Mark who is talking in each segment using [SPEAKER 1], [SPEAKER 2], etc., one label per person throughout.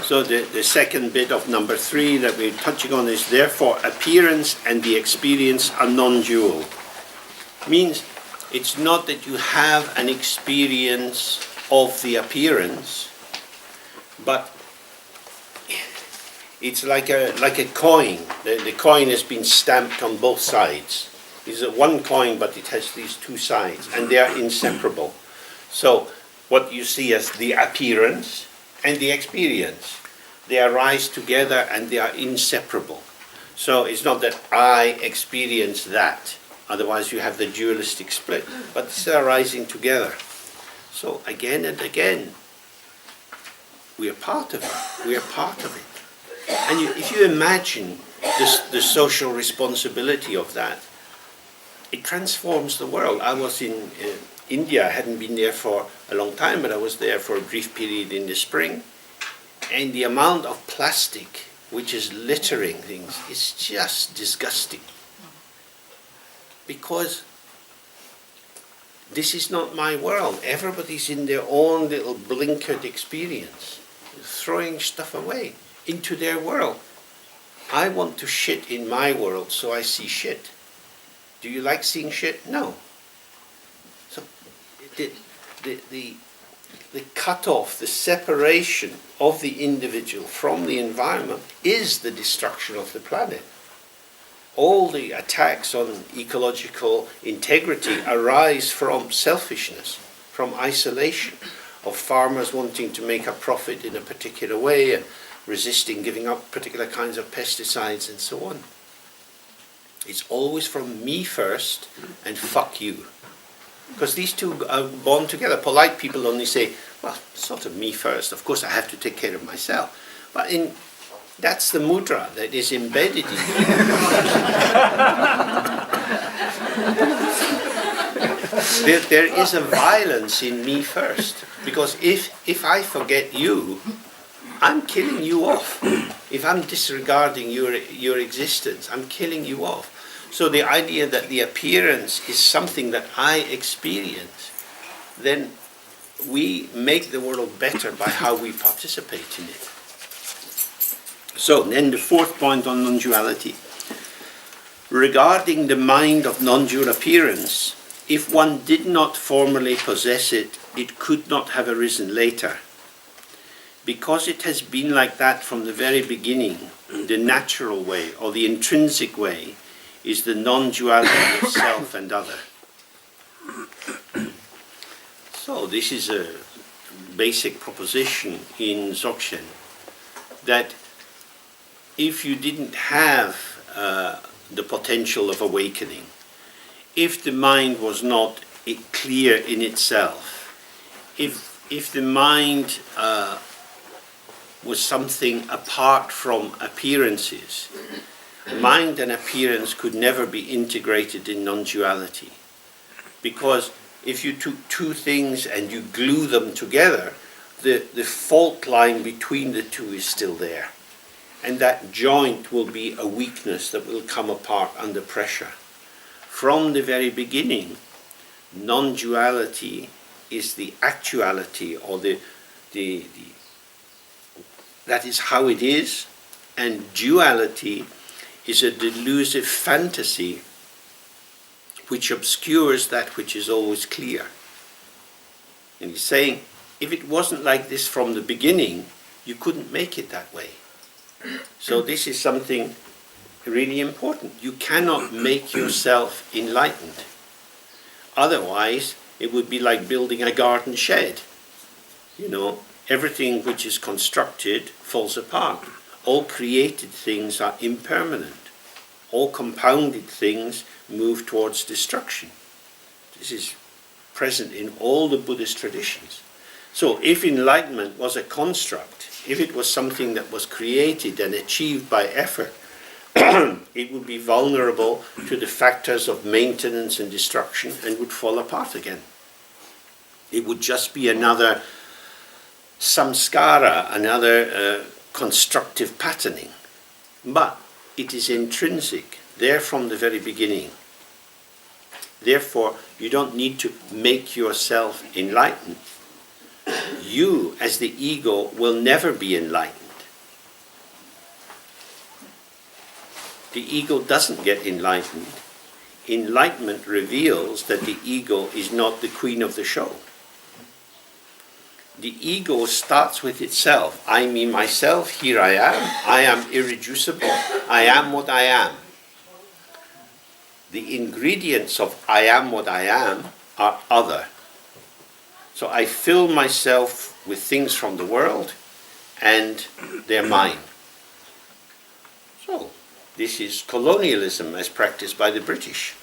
[SPEAKER 1] So the second bit of number 3 that we're touching on is, therefore, appearance and the experience are non-dual. Means it's not that you have an experience of the appearance, but it's like a coin. The coin has been stamped on both sides. It's one coin, but it has these two sides, and they are inseparable. So what you see as the appearance and the experience, they arise together and they are inseparable. So it's not that I experience that, otherwise you have the dualistic split, but it's arising together. So again and again, we are part of it. We are part of it. And if you imagine the social responsibility of that, it transforms the world. I was in India. I hadn't been there for a long time, but I was there for a brief period in the spring. And the amount of plastic which is littering things is just disgusting. Because this is not my world. Everybody's in their own little blinkered experience, throwing stuff away into their world. I want to shit in my world, so I see shit. Do you like seeing shit? No. So the cut-off, the separation of the individual from the environment is the destruction of the planet. All the attacks on ecological integrity arise from selfishness, from isolation, of farmers wanting to make a profit in a particular way and resisting giving up particular kinds of pesticides and so on. It's always from me first and fuck you. Because these two are born together. Polite people only say, well, sort of me first. Of course I have to take care of myself. But that's the mudra that is embedded in you. There is a violence in me first. Because if I forget you, I'm killing you off. If I'm disregarding your existence, I'm killing you off. So the idea that the appearance is something that I experience, then we make the world better by how we participate in it. So then the fourth point on non-duality. Regarding the mind of non-dual appearance, if one did not formerly possess it, it could not have arisen later. Because it has been like that from the very beginning, the natural way or the intrinsic way is the non-duality of self and other. So this is a basic proposition in Dzogchen, that if you didn't have the potential of awakening, if the mind was not clear in itself, if the mind was something apart from appearances, mind and appearance could never be integrated in non-duality. Because if you took two things and you glue them together, the fault line between the two is still there. And that joint will be a weakness that will come apart under pressure. From the very beginning, non-duality is the actuality, or that is how it is, and duality is a delusive fantasy which obscures that which is always clear. And he's saying, if it wasn't like this from the beginning, you couldn't make it that way. So this is something really important. You cannot make yourself enlightened. Otherwise, it would be like building a garden shed. You know, everything which is constructed falls apart. All created things are impermanent. All compounded things move towards destruction. This is present in all the Buddhist traditions. So if enlightenment was a construct, if it was something that was created and achieved by effort, it would be vulnerable to the factors of maintenance and destruction and would fall apart again. It would just be another samskara, another constructive patterning. But it is intrinsic, there from the very beginning. Therefore, you don't need to make yourself enlightened. You, as the ego, will never be enlightened. the ego doesn't get enlightened. Enlightenment reveals that the ego is not the queen of the show. The ego starts with itself. I, me, myself, here I am irreducible, I am what I am. The ingredients of I am what I am are other. So I fill myself with things from the world and they're mine. So this is colonialism as practiced by the British.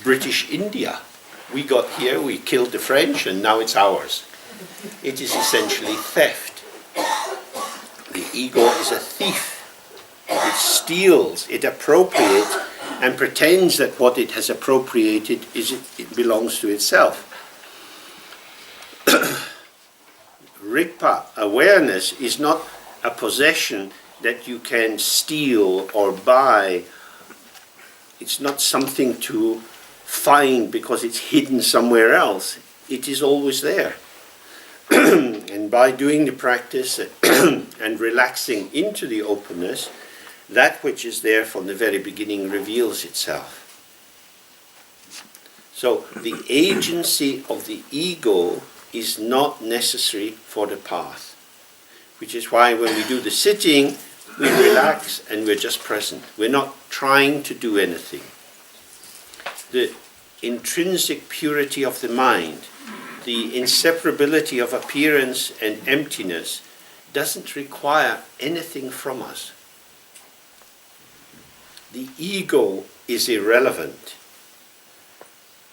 [SPEAKER 1] British India. We got here, we killed the French, and now it's ours. It is essentially theft. The ego is a thief. It steals, it appropriates, and pretends that what it has appropriated it belongs to itself. Rigpa, awareness, is not a possession that you can steal or buy. It's not something to find because it's hidden somewhere else. It is always there. And by doing the practice and relaxing into the openness, that which is there from the very beginning reveals itself. So the agency of the ego is not necessary for the path, which is why when we do the sitting, we relax and we're just present. We're not trying to do anything. The intrinsic purity of the mind, the inseparability of appearance and emptiness, doesn't require anything from us. The ego is irrelevant,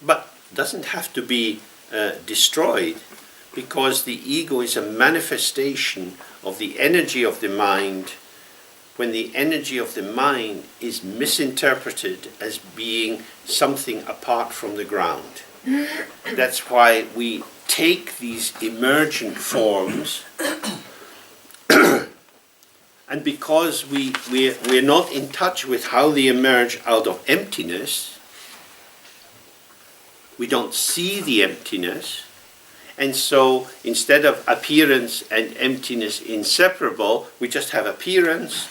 [SPEAKER 1] but doesn't have to be destroyed, because the ego is a manifestation of the energy of the mind when the energy of the mind is misinterpreted as being something apart from the ground. That's why we take these emergent forms and because we're not in touch with how they emerge out of emptiness, we don't see the emptiness, and so instead of appearance and emptiness inseparable, we just have appearance.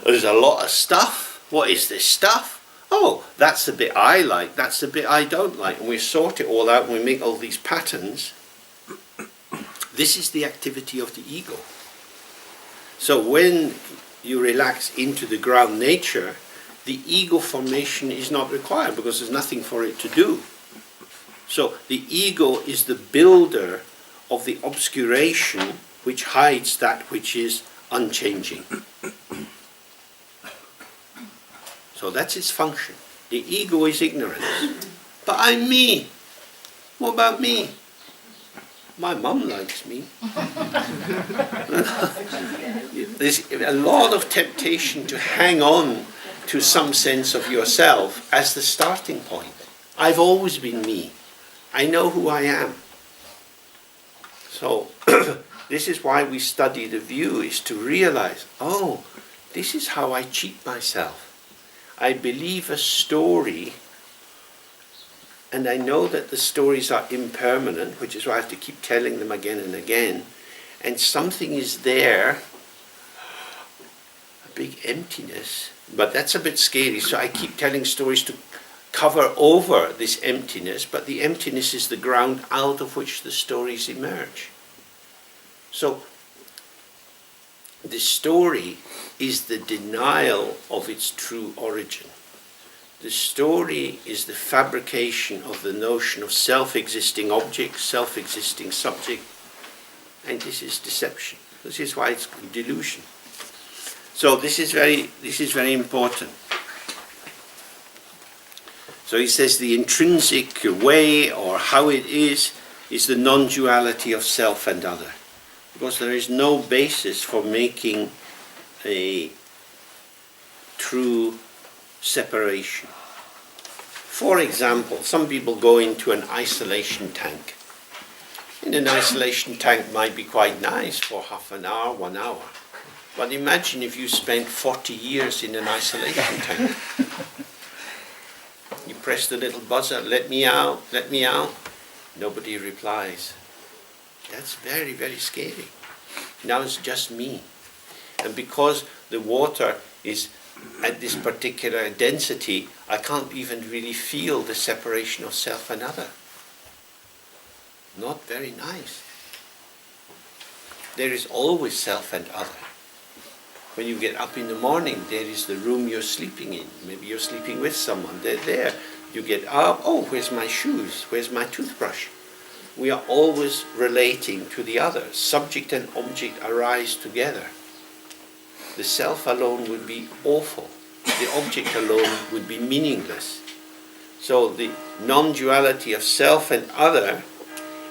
[SPEAKER 1] There's a lot of stuff. What is this stuff? Oh, that's the bit I like, that's the bit I don't like, and we sort it all out and we make all these patterns. This is the activity of the ego. So when you relax into the ground nature, the ego formation is not required because there's nothing for it to do. So the ego is the builder of the obscuration which hides that which is unchanging. So that's its function. The ego is ignorance. But I'm me. What about me? My mum likes me. There's a lot of temptation to hang on to some sense of yourself as the starting point. I've always been me. I know who I am. So this is why we study the view, is to realize, oh, this is how I cheat myself. I believe a story, and I know that the stories are impermanent, which is why I have to keep telling them again and again, and something is there, a big emptiness, but that's a bit scary, so I keep telling stories to cover over this emptiness, but the emptiness is the ground out of which the stories emerge. So the story is the denial of its true origin. The story is the fabrication of the notion of self-existing object, self-existing subject, and this is deception. This is why it's delusion. So this is very important. So he says the intrinsic way, or how it is the non-duality of self and other. Because there is no basis for making a true separation. For example, some people go into an isolation tank. And an isolation tank might be quite nice for half an hour, 1 hour. But imagine if you spent 40 years in an isolation tank. You press the little buzzer, let me out, let me out. Nobody replies. That's very, very scary. Now it's just me. And because the water is at this particular density, I can't even really feel the separation of self and other. Not very nice. There is always self and other. When you get up in the morning, there is the room you're sleeping in. Maybe you're sleeping with someone. They're there. You get up, oh, where's my shoes? Where's my toothbrush? We are always relating to the other. Subject and object arise together. The self alone would be awful. The object alone would be meaningless. So the non-duality of self and other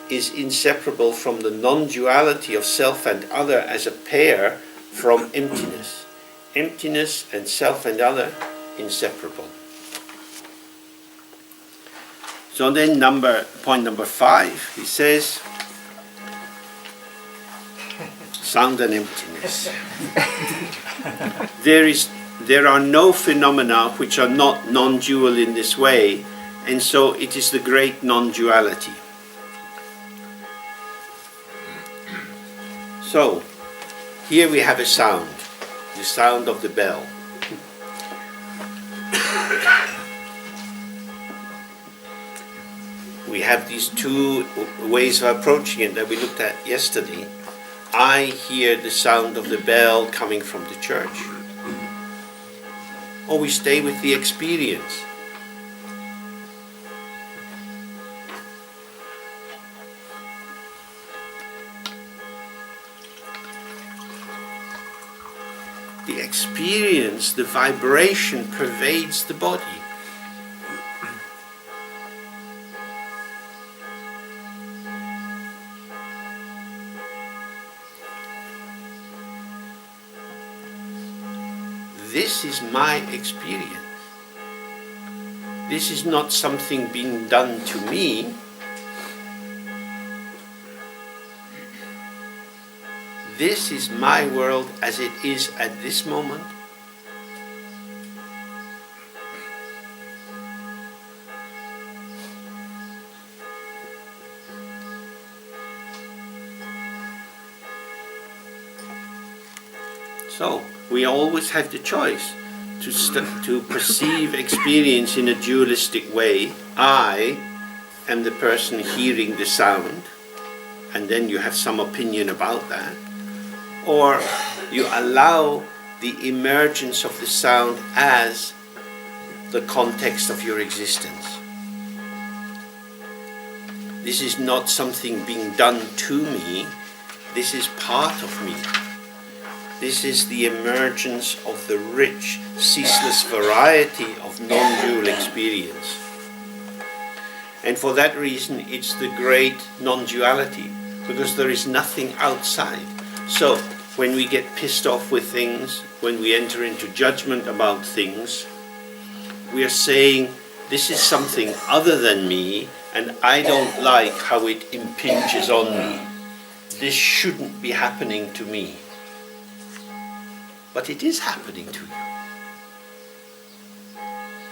[SPEAKER 1] is inseparable from the non-duality of self and other as a pair from emptiness. Emptiness and self and other, inseparable. So then point number 5, he says, sound and emptiness. There are no phenomena which are not non-dual in this way, and so it is the great non-duality. So, here we have a sound, the sound of the bell. We have these two ways of approaching it that we looked at yesterday. I hear the sound of the bell coming from the church. Or we stay with the experience. The experience, the vibration pervades the body. This is my experience. This is not something being done to me. This is my world as it is at this moment. So, we always have the choice to perceive experience in a dualistic way. I am the person hearing the sound, and then you have some opinion about that. Or you allow the emergence of the sound as the context of your existence. This is not something being done to me, this is part of me. This is the emergence of the rich, ceaseless variety of non-dual experience. And for that reason, it's the great non-duality, because there is nothing outside. So, when we get pissed off with things, when we enter into judgment about things, we are saying, this is something other than me, and I don't like how it impinges on me. This shouldn't be happening to me. But it is happening to you.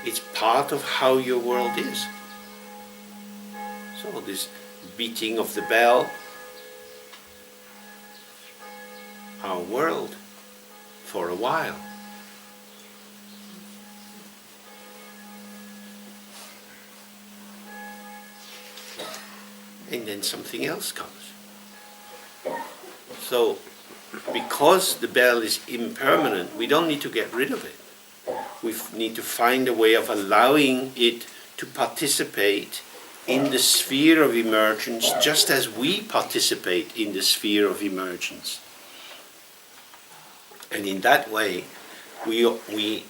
[SPEAKER 1] It's part of how your world is. So this beating of the bell, our world, for a while. And then something else comes. So, because the bell is impermanent, we don't need to get rid of it. We need to find a way of allowing it to participate in the sphere of emergence, just as we participate in the sphere of emergence. And in that way, we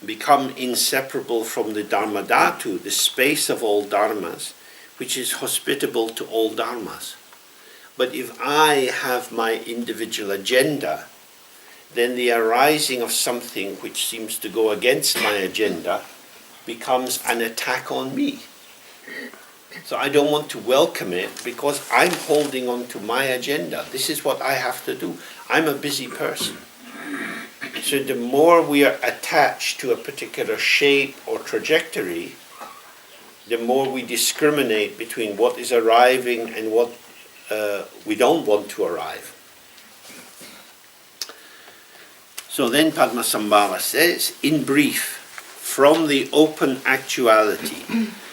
[SPEAKER 1] become inseparable from the Dharma Dhatu, the space of all dharmas, which is hospitable to all dharmas. But if I have my individual agenda, then the arising of something which seems to go against my agenda becomes an attack on me. So I don't want to welcome it because I'm holding on to my agenda. This is what I have to do. I'm a busy person. So the more we are attached to a particular shape or trajectory, the more we discriminate between what is arriving and what we don't want to arrive. So then Padmasambhava says, in brief, from the open actuality,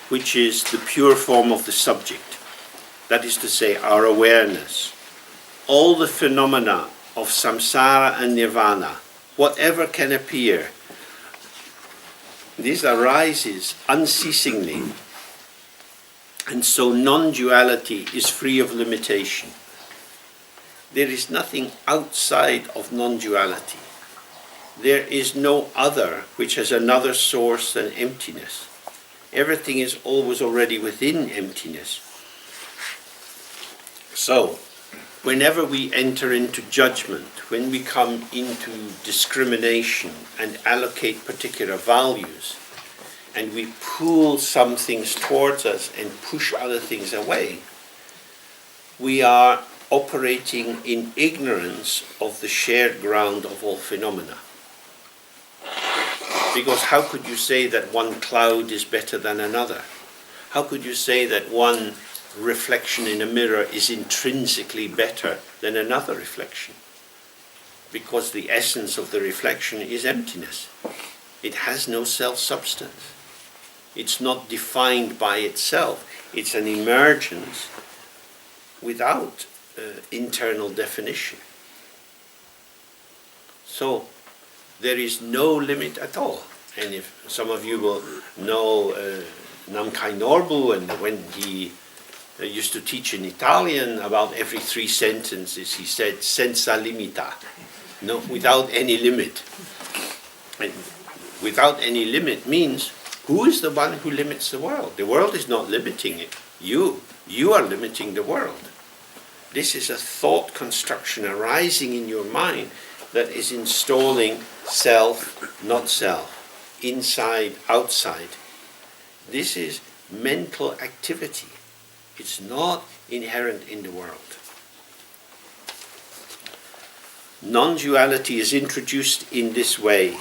[SPEAKER 1] which is the pure form of the subject, that is to say, our awareness, all the phenomena of samsara and nirvana, whatever can appear, this arises unceasingly, and so non-duality is free of limitation. There is nothing outside of non-duality. There is no other which has another source than emptiness. Everything is always already within emptiness. So, whenever we enter into judgment, when we come into discrimination and allocate particular values, and we pull some things towards us and push other things away, we are operating in ignorance of the shared ground of all phenomena. Because how could you say that one cloud is better than another? How could you say that one reflection in a mirror is intrinsically better than another reflection? Because the essence of the reflection is emptiness. It has no self-substance. It's not defined by itself. It's an emergence without internal definition. So there is no limit at all. And if some of you will know Namkai Norbu, and when he used to teach in Italian, about every 3 sentences he said senza limita, no, without any limit. And without any limit means, who is the one who limits the world? The world is not limiting it. You are limiting the world. This is a thought construction arising in your mind that is installing self, not self, inside, outside. This is mental activity. It's not inherent in the world. Non-duality is introduced in this way,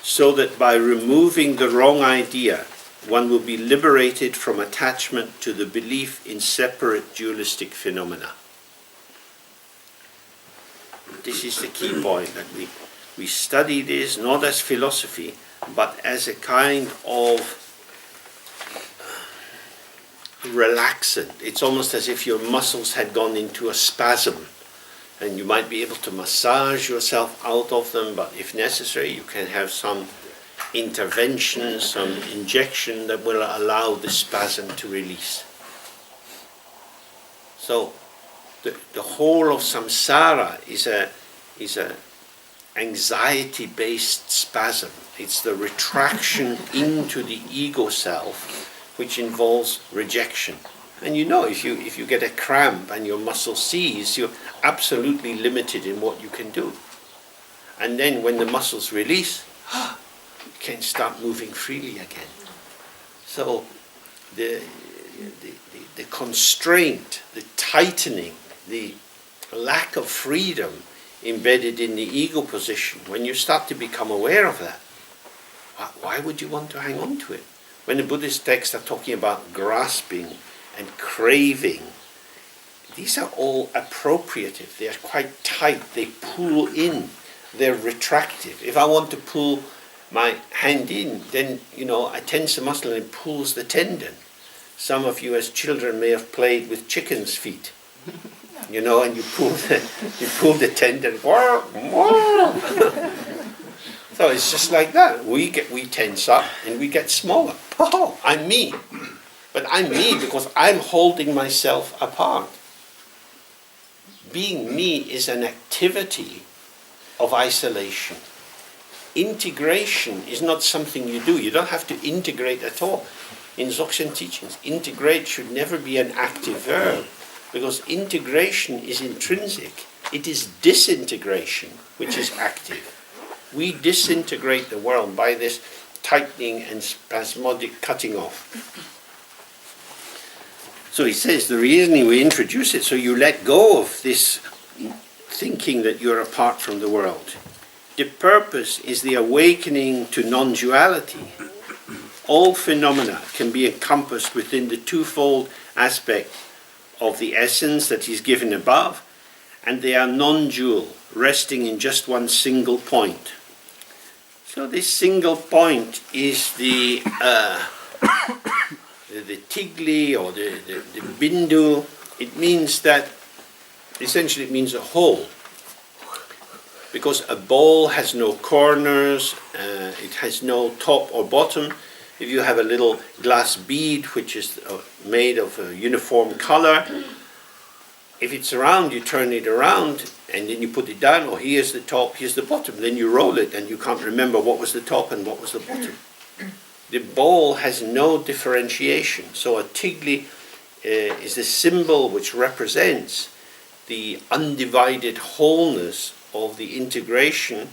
[SPEAKER 1] so that by removing the wrong idea, one will be liberated from attachment to the belief in separate dualistic phenomena. This is the key point, that we study this not as philosophy, but as a kind of relaxant. It's almost as if your muscles had gone into a spasm, and you might be able to massage yourself out of them, but if necessary you can have some intervention, some injection that will allow the spasm to release. So the whole of samsara is a anxiety-based spasm. It's the retraction into the ego self, which involves rejection. And you know, if you get a cramp and your muscle seize, you're absolutely limited in what you can do. And then when the muscles release, you can start moving freely again. So the constraint, the tightening, the lack of freedom embedded in the ego position, when you start to become aware of that, why would you want to hang on to it? When the Buddhist texts are talking about grasping and craving, these are all appropriative. They are quite tight. They pull in. They're retractive. If I want to pull my hand in, then, I tense the muscle and it pulls the tendon. Some of you as children may have played with chicken's feet, and you pull the tendon. So it's just like that. We tense up and we get smaller. Oh, I'm me. But I'm me because I'm holding myself apart. Being me is an activity of isolation. Integration is not something you do. You don't have to integrate at all. In Dzogchen teachings, integrate should never be an active verb, because integration is intrinsic. It is disintegration which is active. We disintegrate the world by this tightening and spasmodic cutting off. So he says the reason we introduce it, so you let go of this thinking that you're apart from the world. The purpose is the awakening to non-duality. All phenomena can be encompassed within the twofold aspect of the essence that is given above, and they are non-dual, resting in just one single point. So this single point is the tigli or the bindu. It means that, essentially it means a hole. Because a ball has no corners, it has no top or bottom. If you have a little glass bead which is made of a uniform color, if it's round, you turn it around and then you put it down, or here's the top, here's the bottom. Then you roll it and you can't remember what was the top and what was the bottom. The ball has no differentiation. So a tigli is a symbol which represents the undivided wholeness of the integration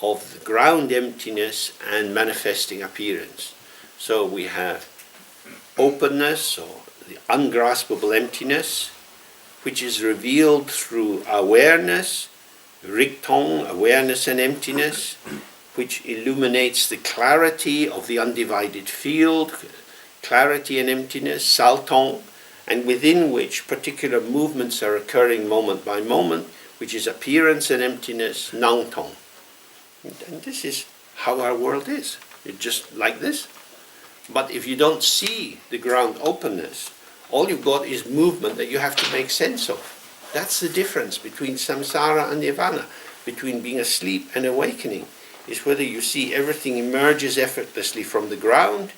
[SPEAKER 1] of the ground emptiness and manifesting appearance. So we have openness, or the ungraspable emptiness, which is revealed through awareness, Rigtong, awareness and emptiness, which illuminates the clarity of the undivided field, clarity and emptiness, Saltong, and within which particular movements are occurring moment by moment, which is appearance and emptiness, Nangtong. And this is how our world is. It's just like this. But if you don't see the ground openness, all you've got is movement that you have to make sense of. That's the difference between samsara and nirvana, between being asleep and awakening, is whether you see everything emerges effortlessly from the ground,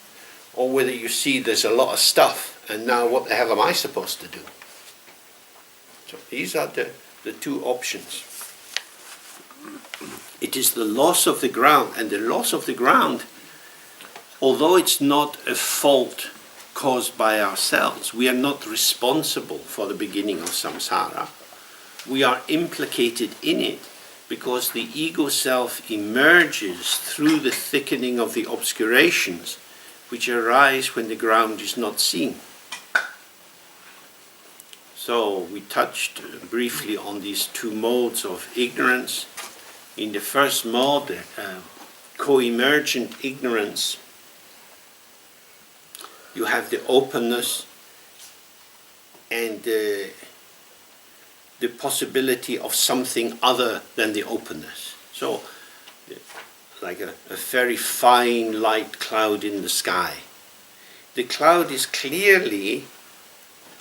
[SPEAKER 1] or whether you see there's a lot of stuff, and now what the hell am I supposed to do? So these are the two options. It is the loss of the ground, and the loss of the ground, although it's not a fault caused by ourselves, we are not responsible for the beginning of samsara. We are implicated in it because the ego self emerges through the thickening of the obscurations which arise when the ground is not seen. So we touched briefly on these two modes of ignorance. In the first mode, co-emergent ignorance, you have the openness and the possibility of something other than the openness. So, like a very fine light cloud in the sky. The cloud is clearly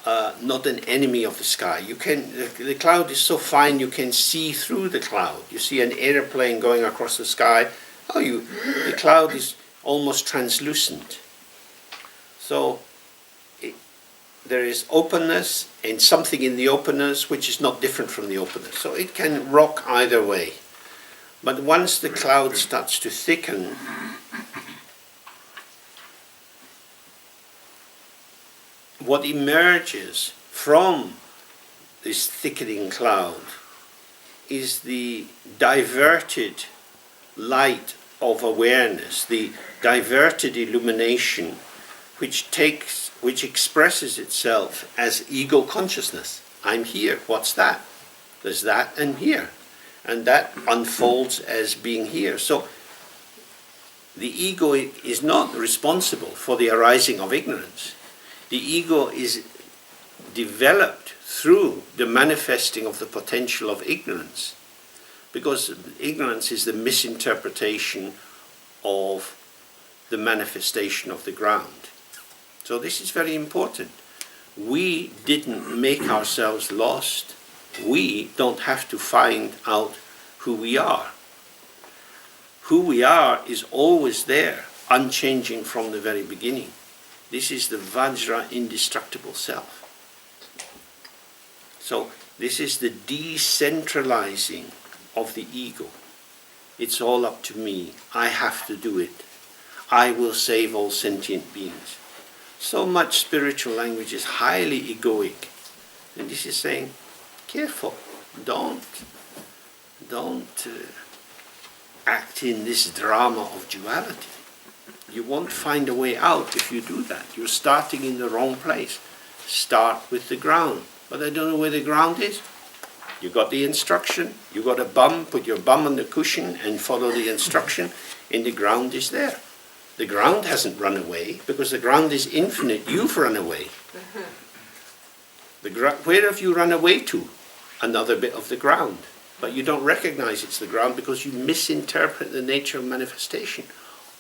[SPEAKER 1] not an enemy of the sky. The cloud is so fine you can see through the cloud. You see an airplane going across the sky. The cloud is almost translucent. So there is openness and something in the openness which is not different from the openness. So it can rock either way. But once the cloud starts to thicken, what emerges from this thickening cloud is the diverted light of awareness, the diverted illumination which expresses itself as ego consciousness. I'm here, what's that? There's that and here. And that unfolds as being here. So the ego is not responsible for the arising of ignorance. The ego is developed through the manifesting of the potential of ignorance. Because ignorance is the misinterpretation of the manifestation of the ground. So this is very important. We didn't make ourselves lost. We don't have to find out who we are. Who we are is always there, unchanging from the very beginning. This is the Vajra indestructible self. So this is the decentralizing of the ego. It's all up to me. I have to do it. I will save all sentient beings. So much spiritual language is highly egoic. And this is saying, careful, don't act in this drama of duality. You won't find a way out if you do that. You're starting in the wrong place. Start with the ground. But I don't know where the ground is. You got the instruction, you got a bum, put your bum on the cushion and follow the instruction, and the ground is there. The ground hasn't run away, because the ground is infinite. You've run away. Where have you run away to? Another bit of the ground. but you don't recognize it's the ground because you misinterpret the nature of manifestation.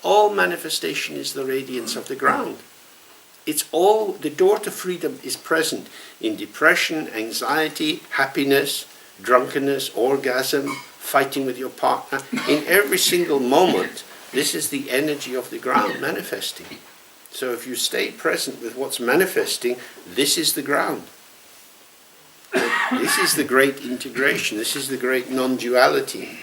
[SPEAKER 1] All manifestation is the radiance of the ground. It's all, the door to freedom is present in depression, anxiety, happiness, drunkenness, orgasm, fighting with your partner. In every single moment, this is the energy of the ground manifesting. So if you stay present with what's manifesting, this is the ground. This is the great integration. This is the great non-duality,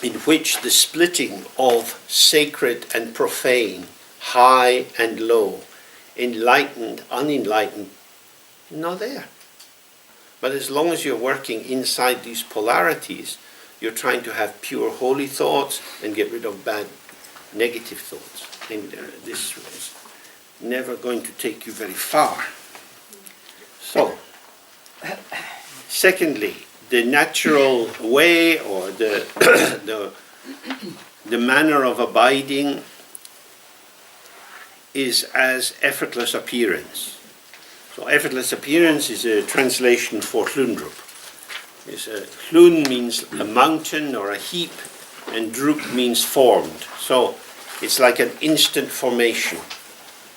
[SPEAKER 1] in which the splitting of sacred and profane, high and low, enlightened, unenlightened, not there. But as long as you're working inside these polarities, you're trying to have pure holy thoughts and get rid of bad negative thoughts. And this is never going to take you very far. So, secondly, the natural way, or the manner of abiding, is as effortless appearance. So effortless appearance is a translation for hlundrup. Hlun means a mountain or a heap, and drup means formed. So it's like an instant formation.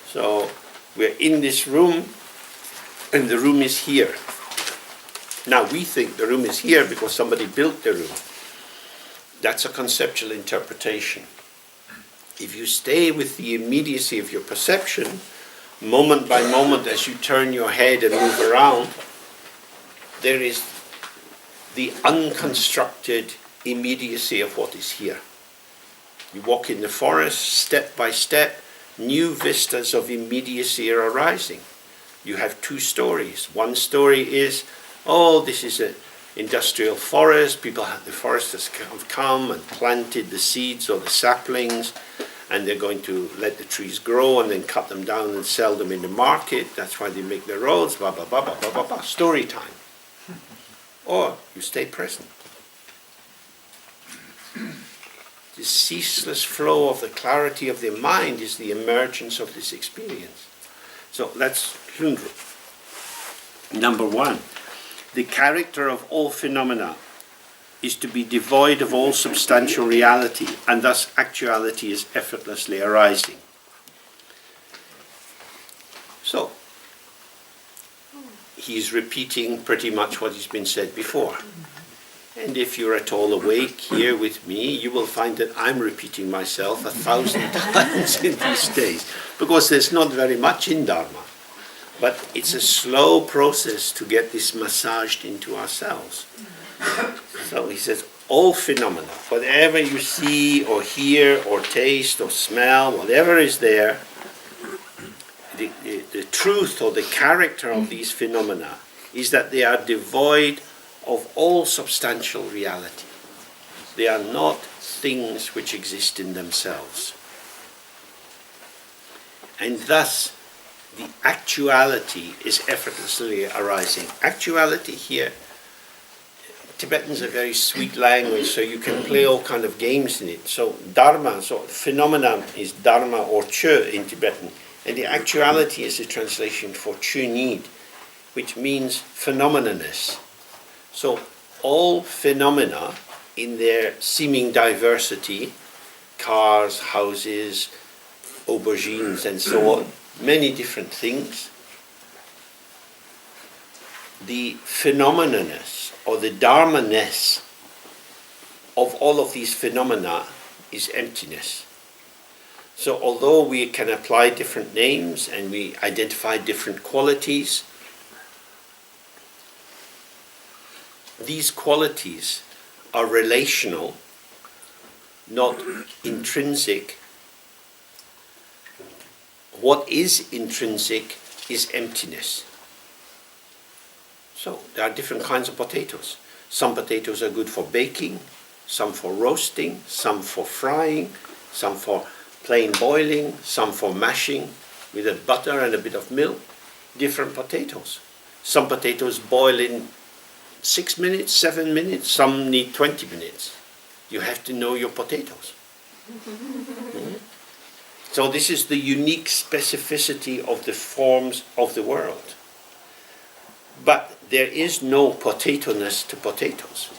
[SPEAKER 1] So we're in this room, and the room is here. Now we think the room is here because somebody built the room. That's a conceptual interpretation. If you stay with the immediacy of your perception, moment by moment as you turn your head and move around, there is the unconstructed immediacy of what is here. You walk in the forest, step by step, new vistas of immediacy are arising. You have two stories. One story is, oh, this is an industrial forest. The foresters have come and planted the seeds or the saplings, and they're going to let the trees grow and then cut them down and sell them in the market. That's why they make the roads, blah, blah, blah, blah, blah, blah, blah. Story time. Or you stay present. The ceaseless flow of the clarity of the mind is the emergence of this experience. So that's Hlundrup. Number one, the character of all phenomena is to be devoid of all substantial reality, and thus actuality is effortlessly arising. So, he's repeating pretty much what has been said before. And if you're at all awake here with me, you will find that I'm repeating myself 1,000 times in these days, because there's not very much in Dharma. But it's a slow process to get this massaged into ourselves. So he says, all phenomena, whatever you see or hear or taste or smell, whatever is there, the truth or the character of these phenomena is that they are devoid of all substantial reality. They are not things which exist in themselves. And thus, the actuality is effortlessly arising. Actuality here, Tibetan's a very sweet language, so you can play all kind of games in it. So dharma, so phenomena is dharma or chö in Tibetan. And the actuality is a translation for chö-need, which means phenomenalness. So all phenomena in their seeming diversity, cars, houses, aubergines and so on, many different things, the phenomenalness or the dharma-ness of all of these phenomena is emptiness. So although we can apply different names and we identify different qualities, these qualities are relational, not intrinsic. What is intrinsic is emptiness. So there are different kinds of potatoes. Some potatoes are good for baking, some for roasting, some for frying, some for plain boiling, some for mashing with a butter and a bit of milk. Different potatoes. Some potatoes boil in 6 minutes, 7 minutes, some need 20 minutes. You have to know your potatoes. Mm-hmm. So this is the unique specificity of the forms of the world. But there is no potato-ness to potatoes.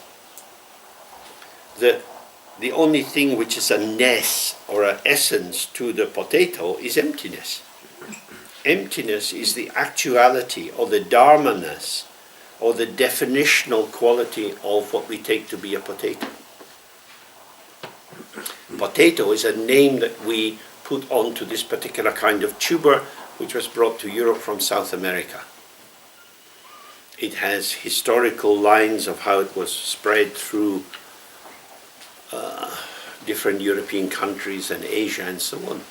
[SPEAKER 1] The only thing which is a ness or an essence to the potato is emptiness. Emptiness is the actuality or the dharma-ness or the definitional quality of what we take to be a potato. Potato is a name that we put onto this particular kind of tuber which was brought to Europe from South America. It has historical lines of how it was spread through different European countries and Asia and so on.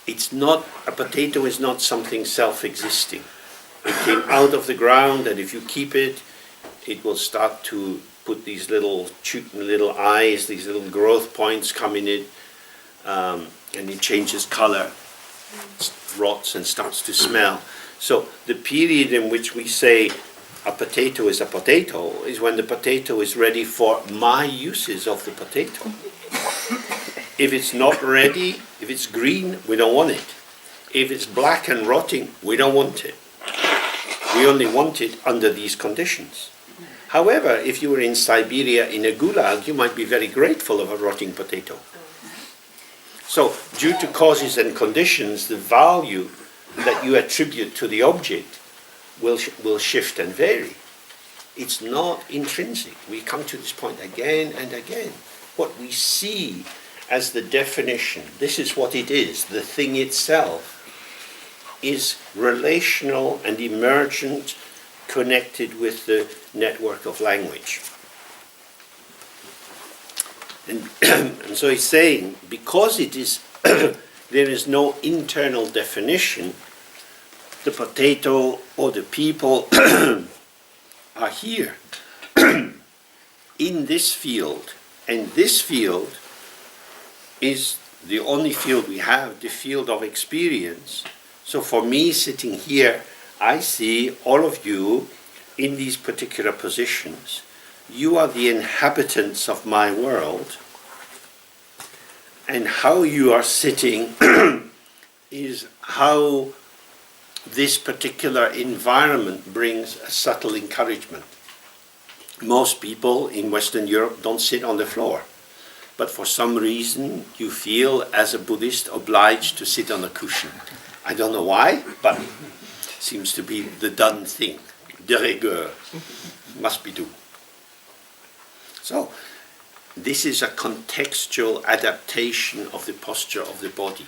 [SPEAKER 1] It's not, a potato is not something self-existing. It came out of the ground, and if you keep it, it will start to put these little eyes, these little growth points come in it, and it changes color, rots and starts to smell. So the period in which we say a potato is when the potato is ready for my uses of the potato. If it's not ready, if it's green, we don't want it. If it's black and rotting, we don't want it. We only want it under these conditions. However, if you were in Siberia in a gulag, you might be very grateful of a rotting potato. So, due to causes and conditions, the value that you attribute to the object will shift and vary. It's not intrinsic. We come to this point again and again. What we see as the definition, this is what it is, the thing itself, is relational and emergent, connected with the network of language. And so he's saying, because it is there is no internal definition, the potato or the people are here in this field, and this field is the only field we have, the field of experience. So for me sitting here, I see all of you in these particular positions. You are the inhabitants of my world, and how you are sitting is how this particular environment brings a subtle encouragement. Most people in Western Europe don't sit on the floor, but for some reason you feel as a Buddhist obliged to sit on a cushion. I don't know why, but it seems to be the done thing. De rigueur. Must be done. So, this is a contextual adaptation of the posture of the body.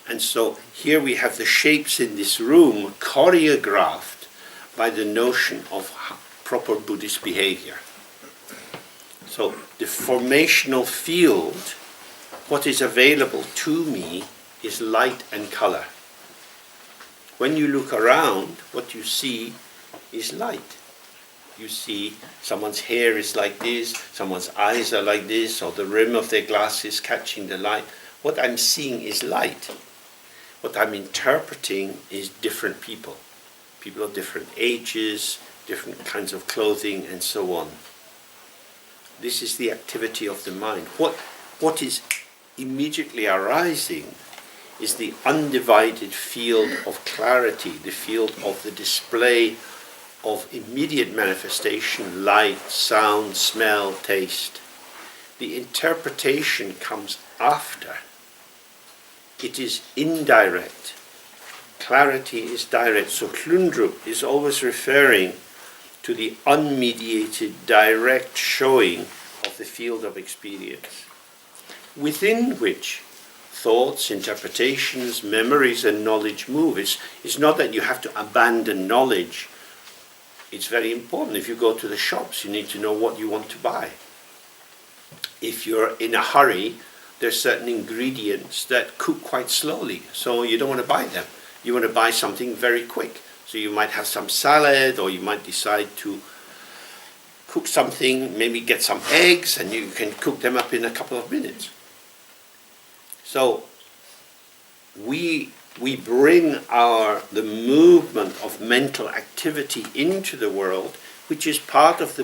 [SPEAKER 1] And so here we have the shapes in this room choreographed by the notion of proper Buddhist behavior. So the formational field, what is available to me is light and color. When you look around, what you see is light. You see someone's hair is like this, someone's eyes are like this, or the rim of their glasses catching the light. What I'm seeing is light. What I'm interpreting is different people. People of different ages, different kinds of clothing, and so on. This is the activity of the mind. What is immediately arising is the undivided field of clarity, the field of the display of immediate manifestation, light, sound, smell, taste. The interpretation comes after. It is indirect. Clarity is direct. So Klundrup is always referring to the unmediated, direct showing of the field of experience, within which thoughts, interpretations, memories, and knowledge move. It's not that you have to abandon knowledge. It's very important. If you go to the shops, you need to know what you want to buy. If you're in a hurry, there's certain ingredients that cook quite slowly, so you don't want to buy them. You want to buy something very quick. So you might have some salad, or you might decide to cook something, maybe get some eggs, and you can cook them up in a couple of minutes. So we bring the movement of mental activity into the world, which is part of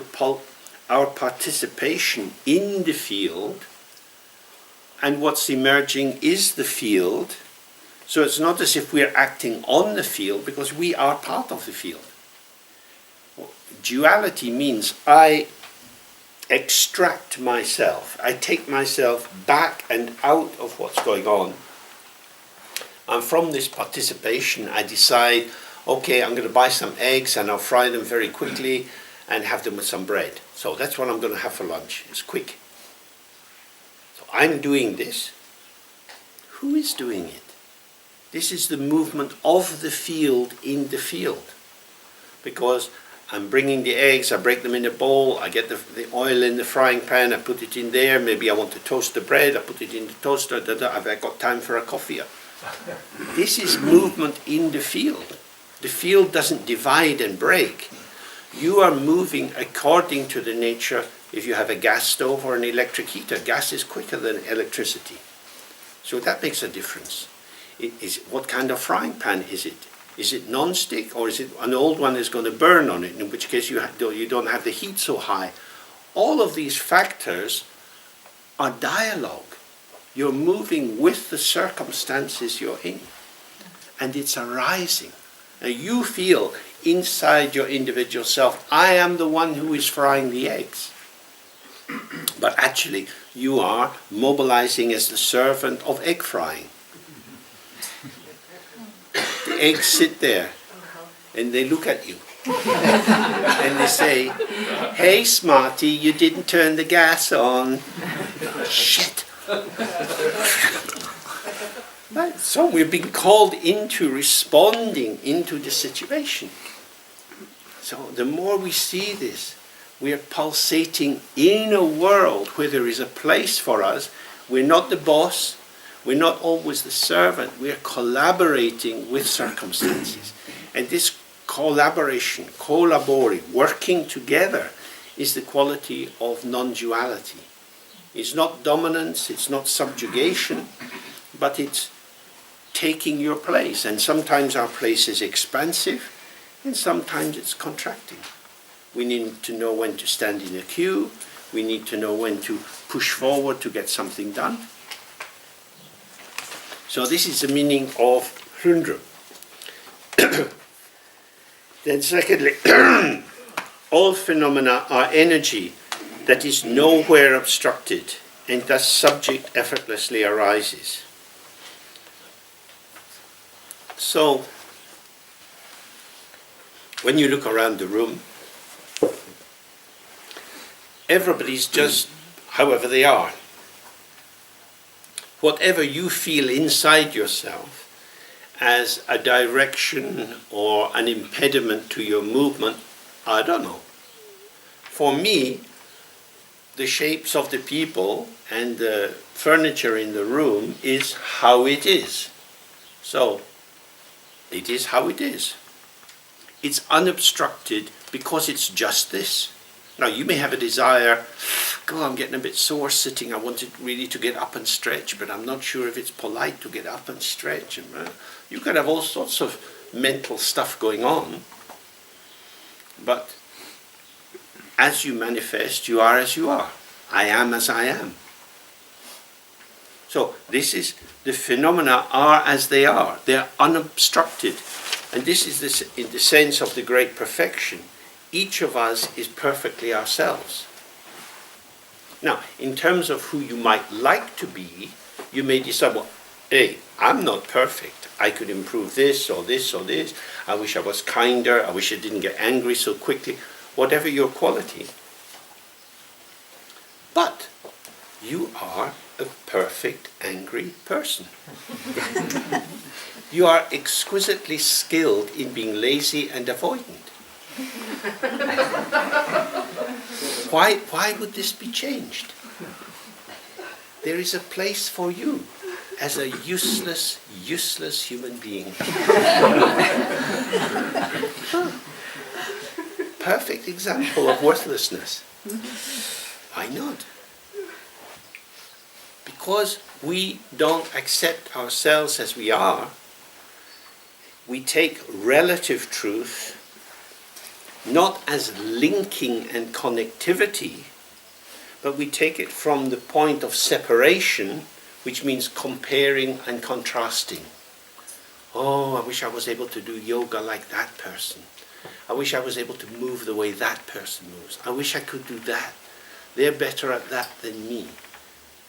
[SPEAKER 1] our participation in the field, and what's emerging is the field. So it's not as if we're acting on the field, because we are part of the field. Duality means I extract myself. I take myself back and out of what's going on. And from this participation, I decide, okay, I'm going to buy some eggs and I'll fry them very quickly and have them with some bread. So that's what I'm going to have for lunch. It's quick. So I'm doing this. Who is doing it? This is the movement of the field in the field. Because I'm bringing the eggs, I break them in a bowl, I get the oil in the frying pan, I put it in there, maybe I want to toast the bread, I put it in the toaster, have I got time for a coffee? This is movement in the field. The field doesn't divide and break. You are moving according to the nature. If you have a gas stove or an electric heater, gas is quicker than electricity. So that makes a difference. What kind of frying pan is it? Is it non-stick, or is it an old one that's going to burn on it, in which case you don't have the heat so high? All of these factors are dialogue. You're moving with the circumstances you're in. And it's arising. And you feel inside your individual self, I am the one who is frying the eggs. But actually, you are mobilizing as the servant of egg frying. The eggs sit there and they look at you and they say, hey smarty, you didn't turn the gas on. Shit. Right? So we're being called into responding into the situation. So the more we see this, we are pulsating in a world where there is a place for us. We're not the boss. We're not always the servant. We are collaborating with circumstances. And this collaboration, working together, is the quality of non-duality. It's not dominance, it's not subjugation, but it's taking your place. And sometimes our place is expansive, and sometimes it's contracting. We need to know when to stand in a queue. We need to know when to push forward to get something done. So this is the meaning of Hrundrum. Then secondly, all phenomena are energy that is nowhere obstructed, and thus subject effortlessly arises. So, when you look around the room, everybody's just however they are. Whatever you feel inside yourself as a direction or an impediment to your movement, I don't know. For me, the shapes of the people and the furniture in the room is how it is. So, it is how it is. It's unobstructed because it's just this. Now, you may have a desire, I'm getting a bit sore sitting, I wanted really to get up and stretch, but I'm not sure if it's polite to get up and stretch. You could have all sorts of mental stuff going on, but as you manifest, you are as you are. I am as I am. So this is, the phenomena are as they are. They're unobstructed. And this is in the sense of the great perfection. Each of us is perfectly ourselves. Now, in terms of who you might like to be, you may decide, well, hey, I'm not perfect. I could improve this or this or this. I wish I was kinder. I wish I didn't get angry so quickly. Whatever your quality. But you are a perfect angry person. You are exquisitely skilled in being lazy and avoidant. Why would this be changed? There is a place for you as a useless human being. Perfect example of worthlessness. Why not? Because we don't accept ourselves as we are, we take relative truth not as linking and connectivity, but we take it from the point of separation, which means comparing and contrasting. Oh, I wish I was able to do yoga like that person. I wish I was able to move the way that person moves. I wish I could do that. They're better at that than me.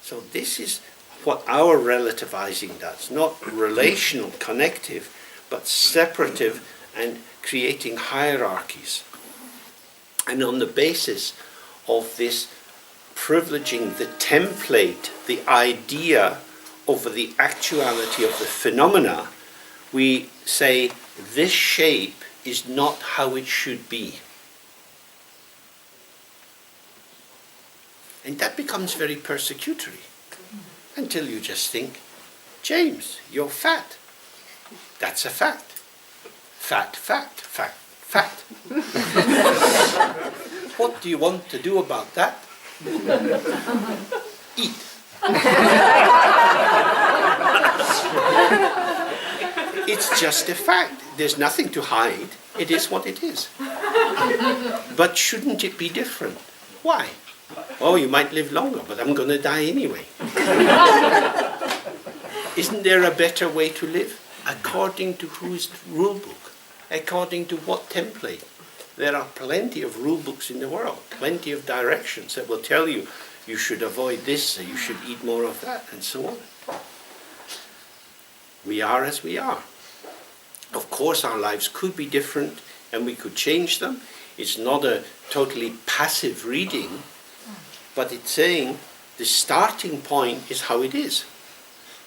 [SPEAKER 1] So this is what our relativizing does. Not relational, connective, but separative and creating hierarchies. And on the basis of this privileging the template, the idea over the actuality of the phenomena, we say this shape is not how it should be. And that becomes very persecutory until you just think, James, you're fat. That's a fact. Fact, fact, fact, fact. What do you want to do about that? Eat. It's just a fact. There's nothing to hide. It is what it is. But shouldn't it be different? Why? Oh, you might live longer, but I'm going to die anyway. Isn't there a better way to live? According to whose rule book? According to what template? There are plenty of rule books in the world, plenty of directions that will tell you you should avoid this, or you should eat more of that, and so on. We are as we are. Of course, our lives could be different, and we could change them. It's not a totally passive reading, but it's saying the starting point is how it is,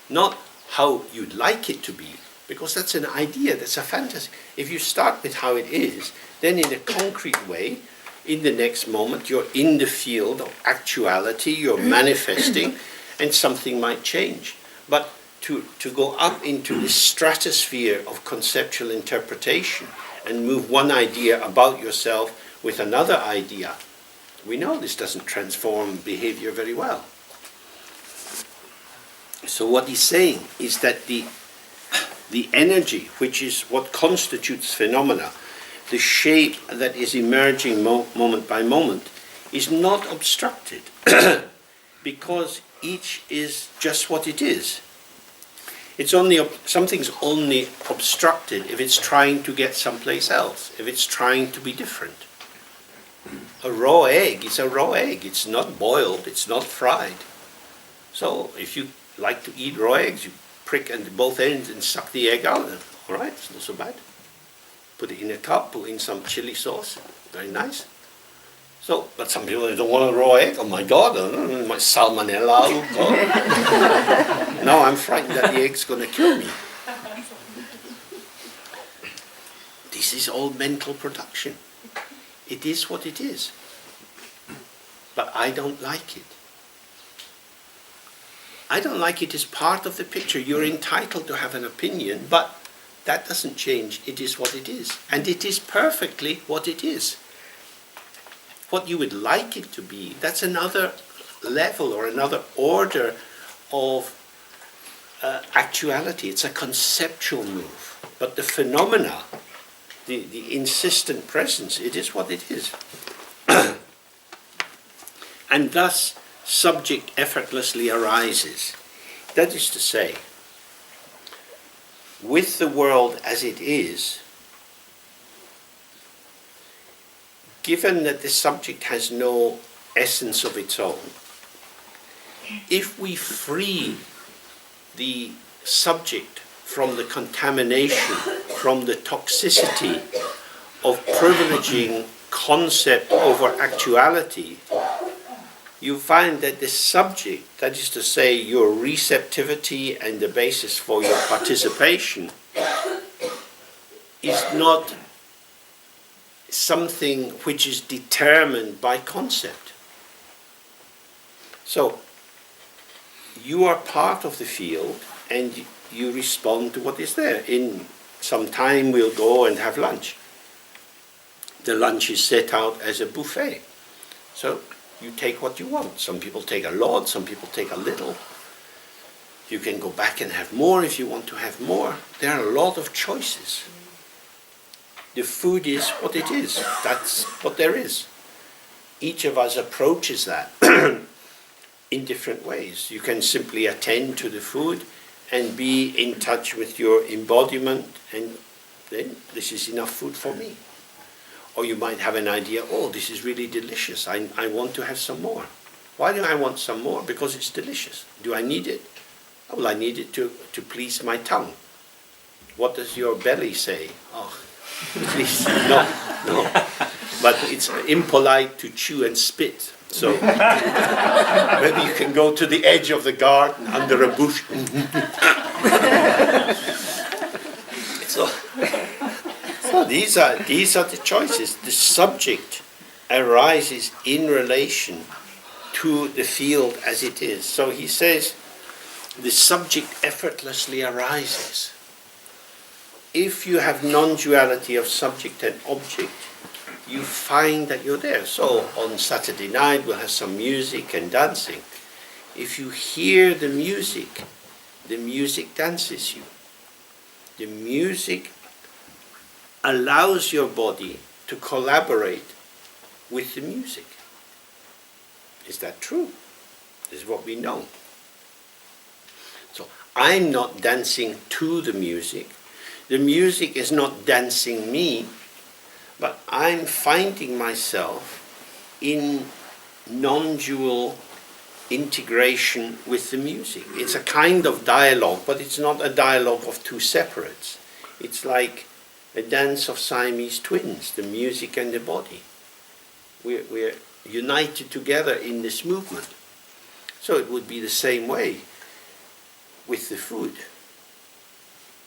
[SPEAKER 1] not how you'd like it to be, because that's an idea, that's a fantasy. If you start with how it is, then in a concrete way, in the next moment, you're in the field of actuality, you're manifesting, and something might change. But to go up into the stratosphere of conceptual interpretation and move one idea about yourself with another idea, we know this doesn't transform behavior very well. So what he's saying is that the energy, which is what constitutes phenomena, the shape that is emerging moment by moment, is not obstructed because each is just what it is. It's only something's only obstructed if it's trying to get someplace else, if it's trying to be different. A raw egg is a raw egg. It's not boiled, it's not fried. So if you like to eat raw eggs, you prick at both ends and suck the egg out. All right, it's not so bad. Put it in a cup, put in some chili sauce. Very nice. So, but some people don't want a raw egg. Oh my God, my salmonella. Oh God. Now I'm frightened that the egg's going to kill me. This is all mental production. It is what it is. But I don't like it. I don't like it as part of the picture. You're entitled to have an opinion, but that doesn't change. It is what it is. And it is perfectly what it is. What you would like it to be, that's another level or another order of actuality. It's a conceptual move. But the phenomena, the insistent presence, it is what it is. And thus, subject effortlessly arises. That is to say, with the world as it is, given that the subject has no essence of its own, if we free the subject from the contamination, from the toxicity of privileging concept over actuality, you find that the subject, that is to say your receptivity and the basis for your participation, is not something which is determined by concept. So you are part of the field and you respond to what is there. In some time we'll go and have lunch. The lunch is set out as a buffet. So you take what you want. Some people take a lot, some people take a little. You can go back and have more if you want to have more. There are a lot of choices. The food is what it is. That's what there is. Each of us approaches that in different ways. You can simply attend to the food and be in touch with your embodiment, and then this is enough food for me. Or you might have an idea, oh, this is really delicious, I want to have some more. Why do I want some more? Because it's delicious. Do I need it? Oh, well, I need it to please my tongue. What does your belly say? Oh, please, no. But it's impolite to chew and spit. So maybe you can go to the edge of the garden under a bush. So these are the choices. The subject arises in relation to the field as it is. So he says, the subject effortlessly arises. If you have non-duality of subject and object, you find that you're there. So on Saturday night we'll have some music and dancing. If you hear the music dances you. The music allows your body to collaborate with the music. Is that true? This is what we know. So I'm not dancing to the music. The music is not dancing me, but I'm finding myself in non-dual integration with the music. It's a kind of dialogue, but it's not a dialogue of two separates. It's like a dance of Siamese twins, the music and the body. We're united together in this movement. So it would be the same way with the food.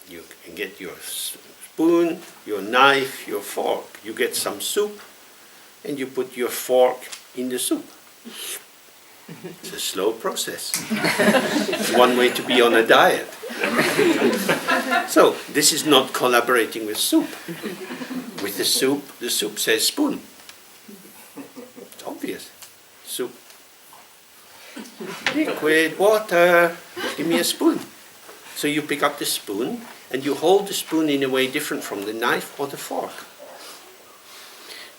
[SPEAKER 1] You can get your spoon, your knife, your fork. You get some soup, and you put your fork in the soup. It's a slow process. It's one way to be on a diet. So this is not collaborating with soup. With the soup says spoon. It's obvious. Soup. Liquid, water, give me a spoon. So you pick up the spoon, and you hold the spoon in a way different from the knife or the fork.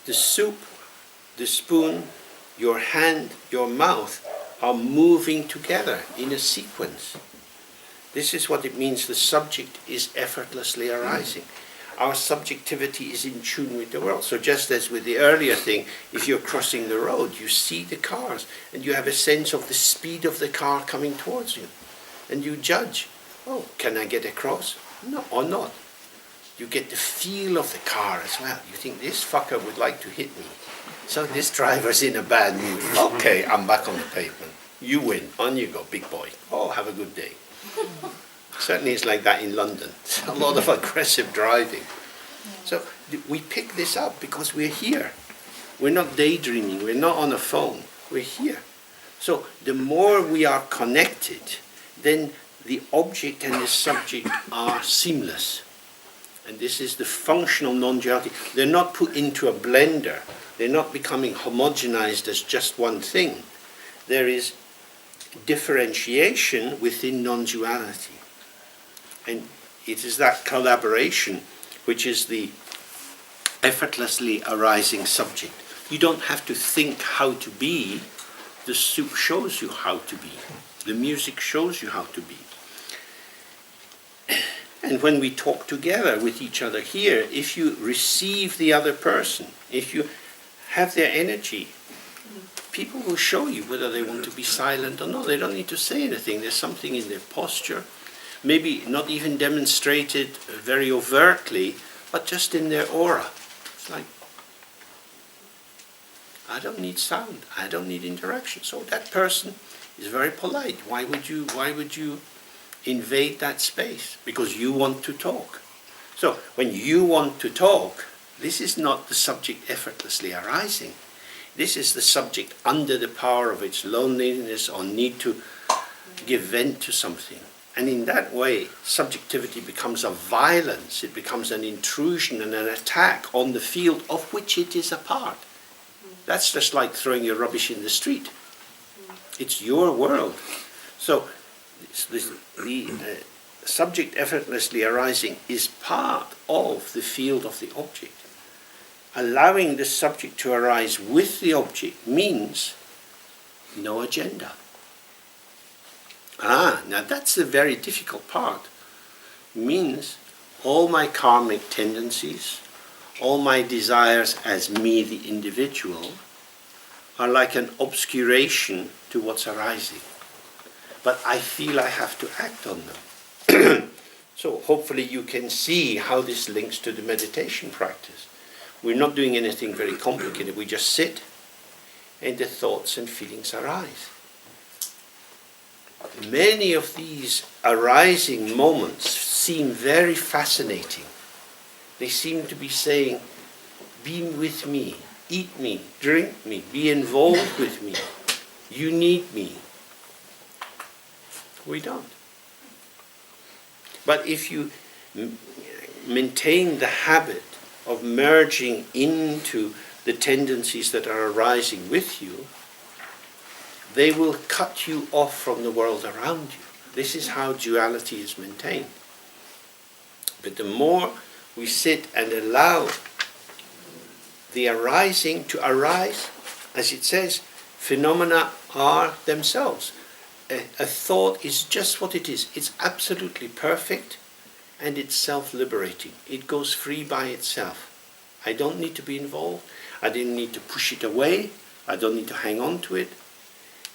[SPEAKER 1] The soup, the spoon, your hand, your mouth are moving together in a sequence. This is what it means the subject is effortlessly arising. Our subjectivity is in tune with the world. So just as with the earlier thing, if you're crossing the road, you see the cars, and you have a sense of the speed of the car coming towards you. And you judge, oh, can I get across? No, or not. You get the feel of the car as well. You think, this fucker would like to hit me. So this driver's in a bad mood. Okay, I'm back on the pavement. You win. On you go, big boy. Oh, have a good day. Certainly it's like that in London. It's a lot of aggressive driving. So we pick this up because we're here. We're not daydreaming. We're not on a phone. We're here. So the more we are connected, then the object and the subject are seamless. And this is the functional non-duality. They're not put into a blender. They're not becoming homogenized as just one thing. There is differentiation within non-duality. And it is that collaboration which is the effortlessly arising subject. You don't have to think how to be. The soup shows you how to be. The music shows you how to be. And when we talk together with each other here, if you receive the other person, if you have their energy, people will show you whether they want to be silent or not. They don't need to say anything. There's something in their posture, maybe not even demonstrated very overtly, but just in their aura. It's like, I don't need sound. I don't need interaction. So that person is very polite. Why would you invade that space? Because you want to talk. So when you want to talk, this is not the subject effortlessly arising. This is the subject under the power of its loneliness or need to give vent to something. And in that way, subjectivity becomes a violence. It becomes an intrusion and an attack on the field of which it is a part. That's just like throwing your rubbish in the street. It's your world. So the subject effortlessly arising is part of the field of the object. Allowing the subject to arise with the object means no agenda. Now that's the very difficult part. It means all my karmic tendencies, all my desires as me, the individual, are like an obscuration to what's arising. But I feel I have to act on them. So hopefully you can see how this links to the meditation practice. We're not doing anything very complicated. We just sit and the thoughts and feelings arise. Many of these arising moments seem very fascinating. They seem to be saying, be with me, eat me, drink me, be involved with me. You need me. We don't. But if you maintain the habit of merging into the tendencies that are arising with you, they will cut you off from the world around you. This is how duality is maintained. But the more we sit and allow the arising to arise, as it says, phenomena are themselves. A thought is just what it is. It's absolutely perfect and it's self-liberating. It goes free by itself. I don't need to be involved. I didn't need to push it away. I don't need to hang on to it.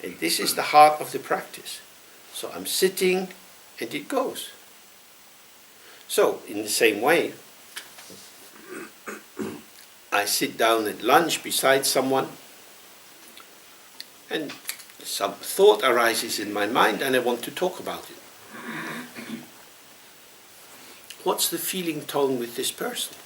[SPEAKER 1] And this is the heart of the practice. So I'm sitting and it goes. So in the same way, I sit down at lunch beside someone and some thought arises in my mind and I want to talk about it. What's the feeling tone with this person?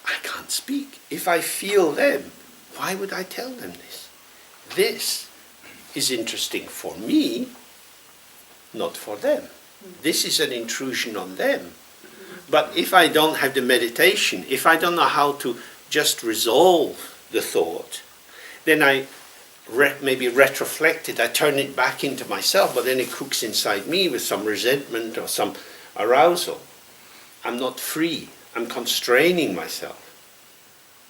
[SPEAKER 1] I can't speak. If I feel them, why would I tell them this? This is interesting for me, not for them. This is an intrusion on them. But if I don't have the meditation, if I don't know how to just resolve the thought, then I maybe retroflect it, I turn it back into myself, but then it cooks inside me with some resentment or some arousal. I'm not free. I'm constraining myself.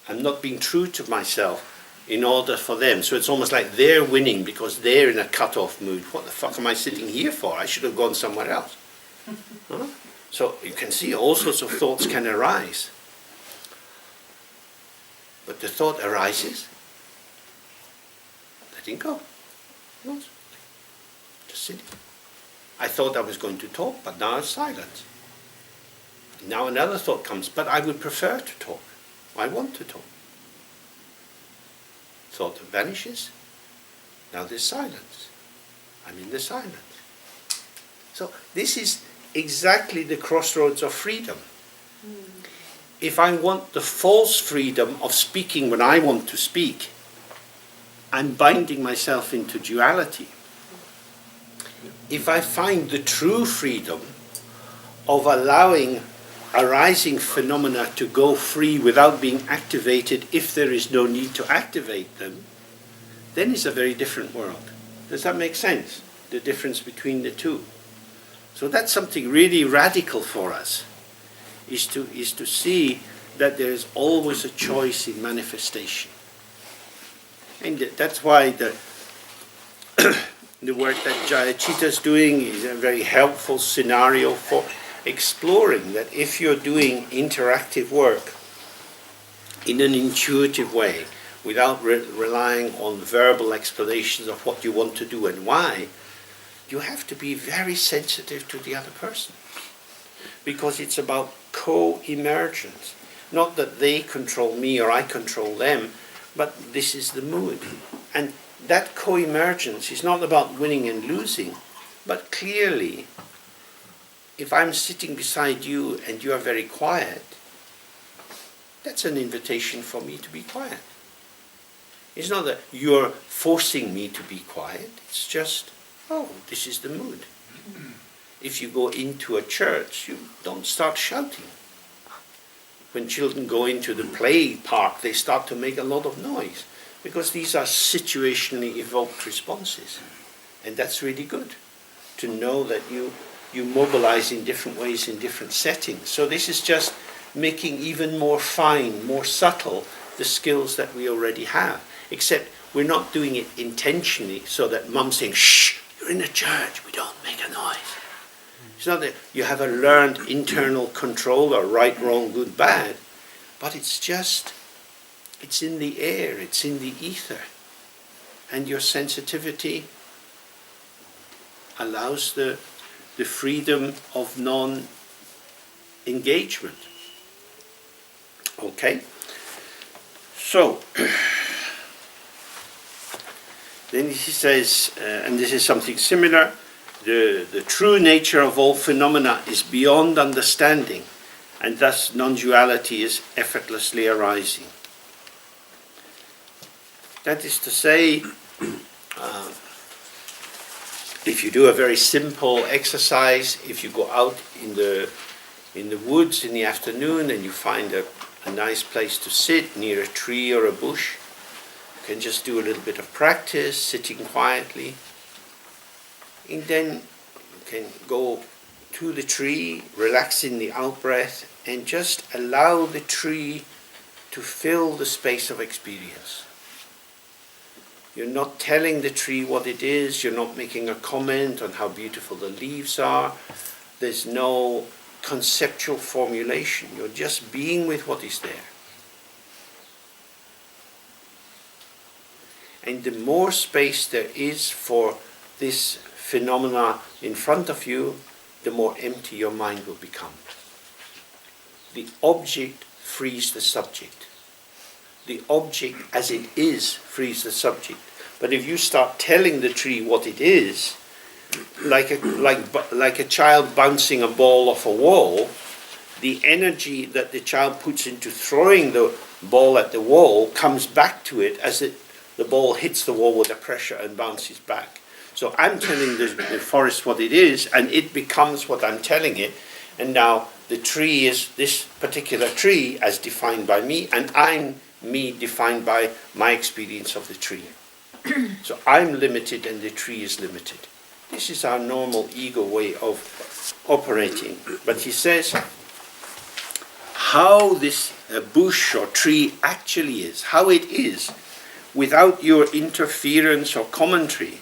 [SPEAKER 1] I'm not being true to myself in order for them. So it's almost like they're winning because they're in a cut-off mood. What the fuck am I sitting here for? I should have gone somewhere else. Huh? So you can see all sorts of thoughts can arise. But the thought arises, letting go. Just sitting. I thought I was going to talk, but now it's silence. Now another thought comes, but I would prefer to talk. I want to talk. Thought vanishes. Now there's silence. I'm in the silence. So this is exactly the crossroads of freedom. If I want the false freedom of speaking when I want to speak, I'm binding myself into duality. If I find the true freedom of allowing arising phenomena to go free without being activated if there is no need to activate them, then it's a very different world. Does that make sense? The difference between the two. So that's something really radical for us, is to see that there is always a choice in manifestation. And that's why the work that Jayacita is doing is a very helpful scenario for exploring that if you're doing interactive work in an intuitive way, without relying on verbal explanations of what you want to do and why, you have to be very sensitive to the other person. Because it's about co-emergence. Not that they control me or I control them, but this is the mood. And that co-emergence is not about winning and losing, but clearly, if I'm sitting beside you and you are very quiet, that's an invitation for me to be quiet. It's not that you're forcing me to be quiet, it's just, oh, this is the mood. If you go into a church, you don't start shouting. When children go into the play park, they start to make a lot of noise, because these are situationally evoked responses. And that's really good, to know that you mobilize in different ways in different settings. So this is just making even more fine, more subtle, the skills that we already have, except we're not doing it intentionally so that Mum's saying, shh, you're in a church, we don't make a noise. It's not that you have a learned internal control or right, wrong, good, bad, but it's just, it's in the air, it's in the ether. And your sensitivity allows the freedom of non-engagement. Okay? So, then he says, and this is something similar, the true nature of all phenomena is beyond understanding, and thus non-duality is effortlessly arising. That is to say, if you do a very simple exercise, if you go out in the woods in the afternoon and you find a nice place to sit near a tree or a bush, you can just do a little bit of practice, sitting quietly. And then you can go to the tree, relaxing the out-breath, and just allow the tree to fill the space of experience. You're not telling the tree what it is, you're not making a comment on how beautiful the leaves are. There's no conceptual formulation, you're just being with what is there. And the more space there is for this phenomena in front of you, the more empty your mind will become. The object frees the subject. The object as it is frees the subject. But if you start telling the tree what it is, like a child bouncing a ball off a wall, the energy that the child puts into throwing the ball at the wall comes back to it as the ball hits the wall with the pressure and bounces back. So I'm telling the forest what it is, and it becomes what I'm telling it. And now the tree is this particular tree as defined by me, and I'm me defined by my experience of the tree. So I'm limited and the tree is limited. This is our normal ego way of operating. But he says, how this bush or tree actually is, how it is, without your interference or commentary,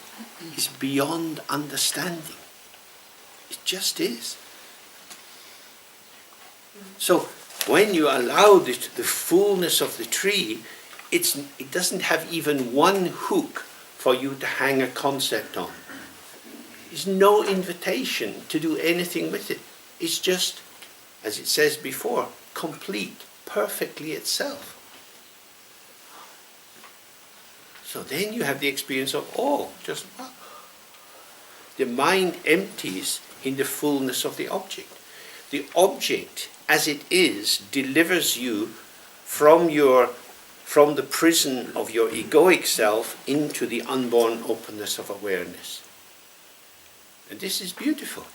[SPEAKER 1] is beyond understanding. It just is. So when you allow the fullness of the tree, it doesn't have even one hook for you to hang a concept on. There's no invitation to do anything with it. It's just, as it says before, complete, perfectly itself. So then you have the experience of, just what? The mind empties in the fullness of the object. The object, as it is, delivers you from the prison of your egoic self into the unborn openness of awareness. And this is beautiful,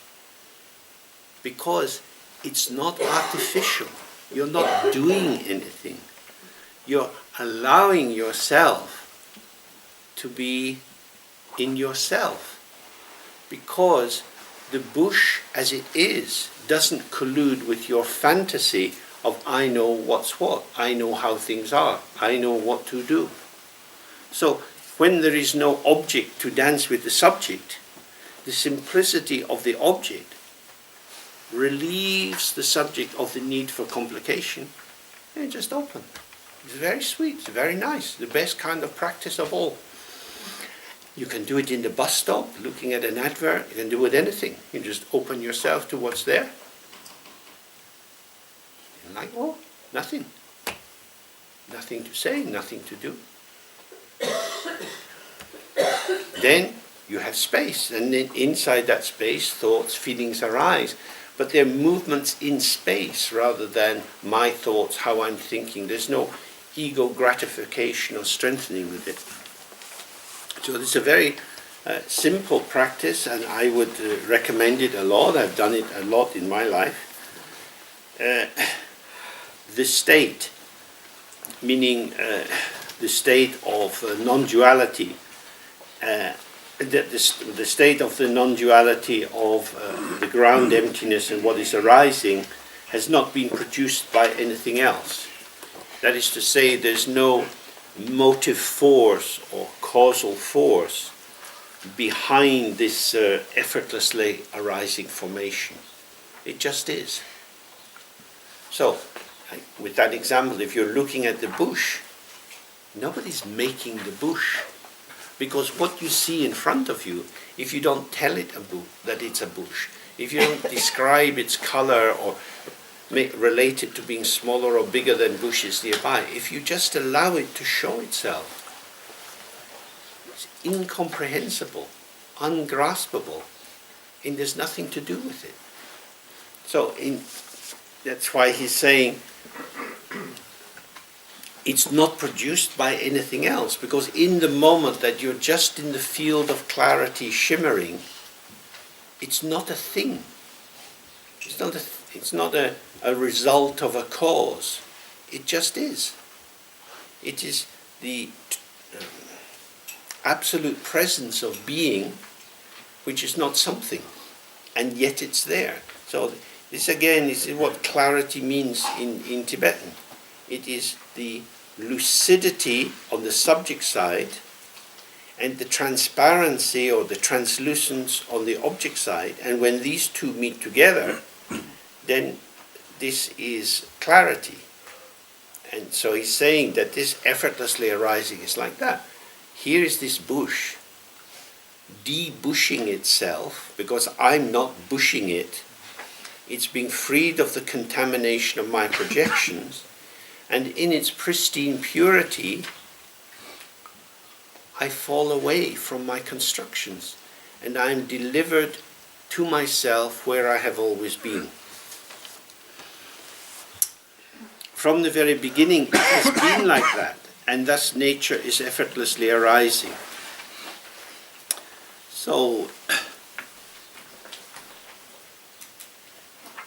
[SPEAKER 1] because it's not artificial. You're not doing anything. You're allowing yourself to be in yourself, because the bush as it is doesn't collude with your fantasy of I know what's what, I know how things are, I know what to do. So when there is no object to dance with the subject, the simplicity of the object relieves the subject of the need for complication, and just open. It's very sweet, it's very nice, the best kind of practice of all. You can do it in the bus stop, looking at an advert, you can do it with anything. You just open yourself to what's there. And like, nothing. Nothing to say, nothing to do. Then you have space, and then inside that space, thoughts, feelings arise. But they're movements in space rather than my thoughts, how I'm thinking. There's no ego gratification or strengthening with it. So it's a very simple practice, and I would recommend it a lot. I've done it a lot in my life. The state, meaning the state of non-duality, the state of the non-duality of the ground emptiness and what is arising has not been produced by anything else. That is to say, there's no motive force or causal force behind this effortlessly arising formation. It just is. So, with that example, if you're looking at the bush, nobody's making the bush. Because what you see in front of you, if you don't tell it that it's a bush, if you don't describe its color or relate it to being smaller or bigger than bushes nearby, if you just allow it to show itself, it's incomprehensible, ungraspable, and there's nothing to do with it. So that's why he's saying it's not produced by anything else, because in the moment that you're just in the field of clarity shimmering, it's not a thing. It's not a result of a cause. It just is. It is the absolute presence of being, which is not something, and yet it's there. So this again is what clarity means in Tibetan. It is the lucidity on the subject side and the transparency or the translucence on the object side, and when these two meet together, then this is clarity. And so he's saying that this effortlessly arising is like that. Here is this bush de-bushing itself, because I'm not bushing it. It's being freed of the contamination of my projections, and in its pristine purity, I fall away from my constructions, and I am delivered to myself where I have always been. From the very beginning, it has been like that, and thus nature is effortlessly arising. So,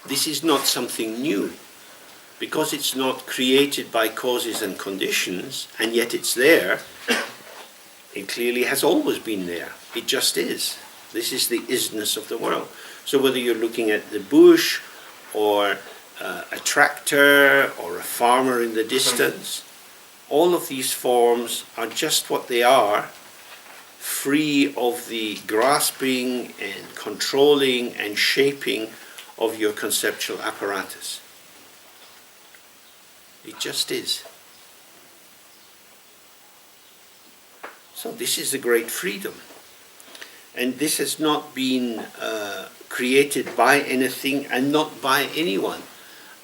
[SPEAKER 1] this is not something new, because it's not created by causes and conditions, and yet it's there. It clearly has always been there. It just is. This is the isness of the world. So whether you're looking at the bush, or a tractor, or a farmer in the distance, all of these forms are just what they are, free of the grasping and controlling and shaping of your conceptual apparatus. It just is. So this is the great freedom. And this has not been created by anything and not by anyone.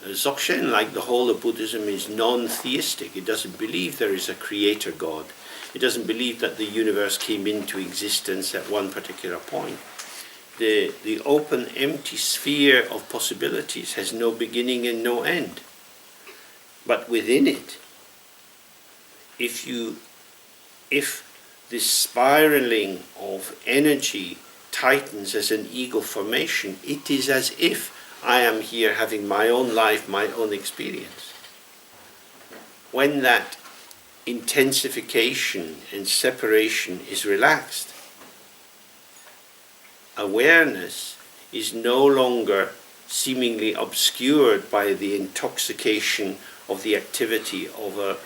[SPEAKER 1] Dzogchen, like the whole of Buddhism, is non-theistic. It doesn't believe there is a creator God. It doesn't believe that the universe came into existence at one particular point. The open, empty sphere of possibilities has no beginning and no end. But within it, if this spiraling of energy tightens as an ego formation, it is as if I am here having my own life, my own experience. When that intensification and separation is relaxed, awareness is no longer seemingly obscured by the intoxication of the activity of a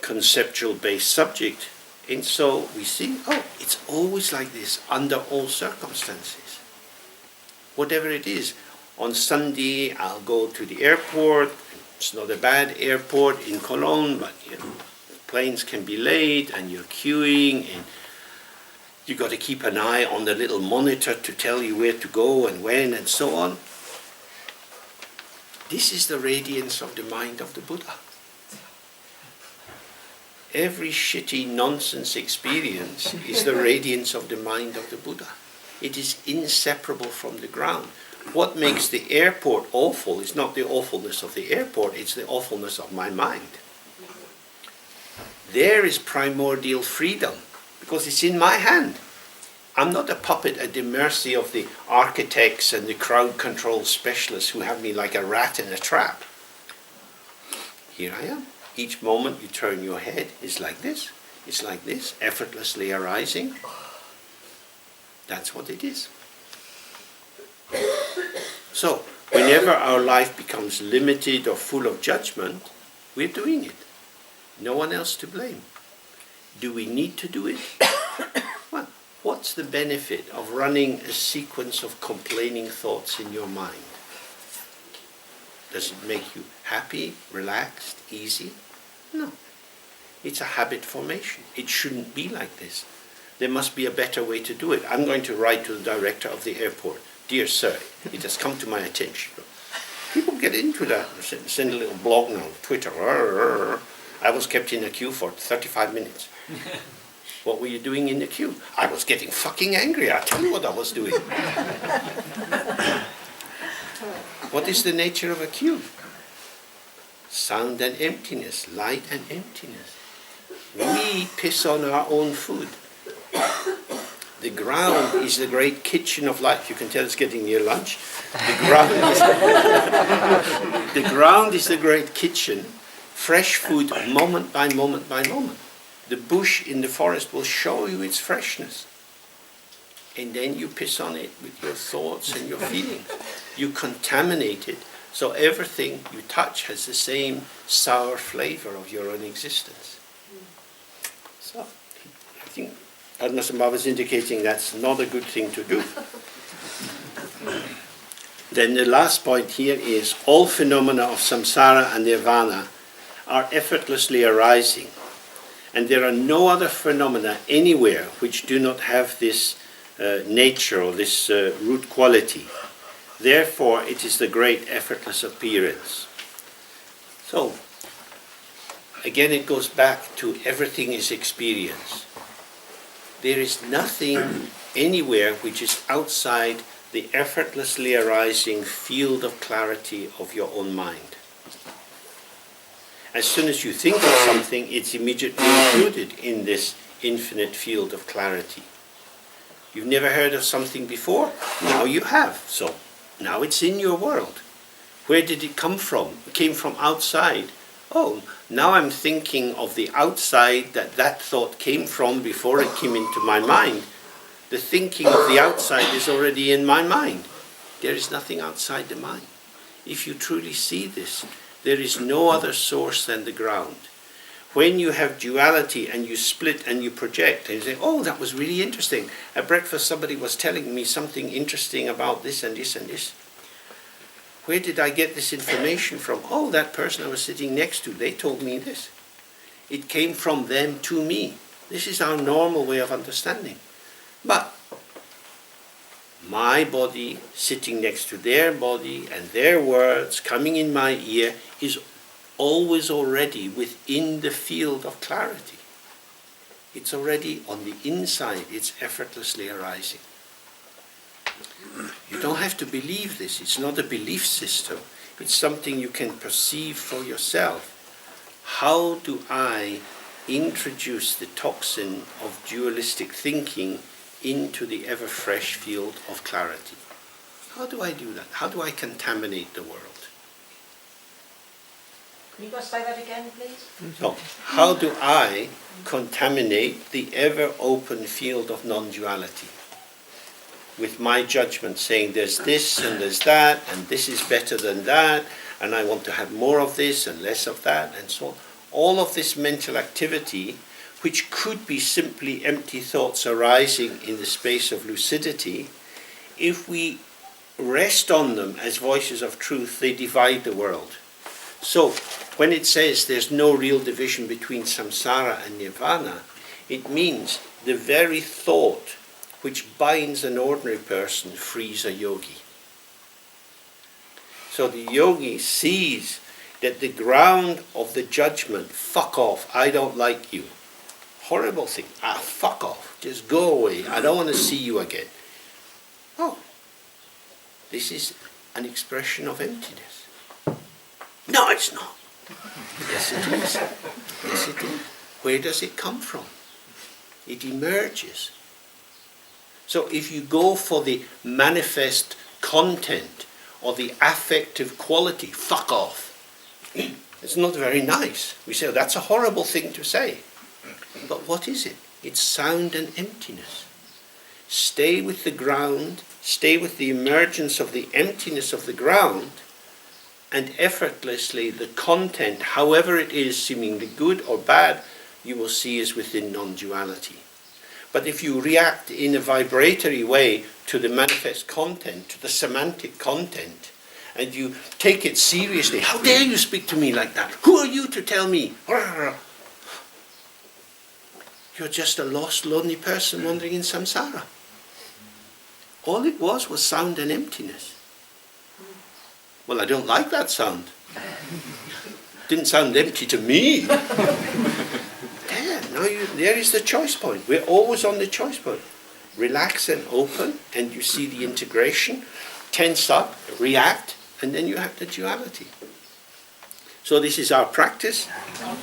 [SPEAKER 1] conceptual-based subject. And so we see, oh, it's always like this under all circumstances. Whatever it is. On Sunday, I'll go to the airport. It's not a bad airport in Cologne, but planes can be late, and you're queuing, and you've got to keep an eye on the little monitor to tell you where to go and when and so on. This is the radiance of the mind of the Buddha. Every shitty nonsense experience is the radiance of the mind of the Buddha. It is inseparable from the ground. What makes the airport awful is not the awfulness of the airport, it's the awfulness of my mind. There is primordial freedom, because it's in my hand. I'm not a puppet at the mercy of the architects and the crowd control specialists who have me like a rat in a trap. Here I am. Each moment you turn your head is like this. It's like this, effortlessly arising. That's what it is. So, whenever our life becomes limited or full of judgment, We're doing it. No one else to blame. Do we need to do it? Well, what's the benefit of running a sequence of complaining thoughts in your mind? Does it make you happy, relaxed, easy? No. It's a habit formation. It shouldn't be like this. There must be a better way to do it. I'm going to write to the director of the airport. Dear sir, it has come to my attention. People get into that and send a little blog now, Twitter. I was kept in a queue for 35 minutes. What were you doing in the queue? I was getting fucking angry. I'll tell you what I was doing. What is the nature of a queue? Sound and emptiness, light and emptiness. We piss on our own food. The ground is the great kitchen of life. You can tell it's getting near lunch. The ground is the great kitchen. Fresh food, moment by moment by moment. The bush in the forest will show you its freshness. And then you piss on it with your thoughts and your feelings. You contaminate it, so everything you touch has the same sour flavor of your own existence. So, I think Padmasambhava is indicating that's not a good thing to do. Then the last point here is all phenomena of samsara and nirvana are effortlessly arising. And there are no other phenomena anywhere which do not have this nature or this root quality. Therefore, it is the great effortless appearance. So, again it goes back to everything is experience. There is nothing anywhere which is outside the effortlessly arising field of clarity of your own mind. As soon as you think of something, it's immediately included in this infinite field of clarity. You've never heard of something before? Now you have. So now it's in your world. Where did it come from? It came from outside. Oh, now I'm thinking of the outside that thought came from before it came into my mind. The thinking of the outside is already in my mind. There is nothing outside the mind. If you truly see this, there is no other source than the ground. When you have duality and you split and you project and you say, oh, that was really interesting. At breakfast somebody was telling me something interesting about this and this and this. Where did I get this information from? Oh, that person I was sitting next to, they told me this. It came from them to me. This is our normal way of understanding. But my body sitting next to their body and their words coming in my ear is always already within the field of clarity. It's already on the inside, it's effortlessly arising. You don't have to believe this, it's not a belief system, it's something you can perceive for yourself. How do I introduce the toxin of dualistic thinking into the ever-fresh field of clarity? How do I do that? How do I contaminate the world?
[SPEAKER 2] Can you go say that again, please?
[SPEAKER 1] So, how do I contaminate the ever-open field of non-duality? With my judgment saying there's this and there's that, and this is better than that, and I want to have more of this and less of that, and so on. All of this mental activity, which could be simply empty thoughts arising in the space of lucidity, if we rest on them as voices of truth, they divide the world. So, when it says there's no real division between samsara and nirvana, it means the very thought which binds an ordinary person frees a yogi. So the yogi sees that the ground of the judgment, fuck off, I don't like you. Horrible thing, fuck off, just go away, I don't want to see you again. Oh, this is an expression of emptiness. No, it's not. Yes, it is. Yes, it is. Where does it come from? It emerges. So if you go for the manifest content or the affective quality, fuck off. It's not very nice. We say, oh, that's a horrible thing to say. But what is it? It's sound and emptiness. Stay with the ground, stay with the emergence of the emptiness of the ground, and effortlessly the content, however it is, seemingly good or bad, you will see is within non-duality. But if you react in a vibratory way to the manifest content, to the semantic content, and you take it seriously, how dare you speak to me like that? Who are you to tell me? You're just a lost, lonely person wandering in samsara. All it was sound and emptiness. Well, I don't like that sound. Didn't sound empty to me. There is the choice point. We're always on the choice point. Relax and open, and you see the integration. Tense up, react, and then you have the duality. So this is our practice.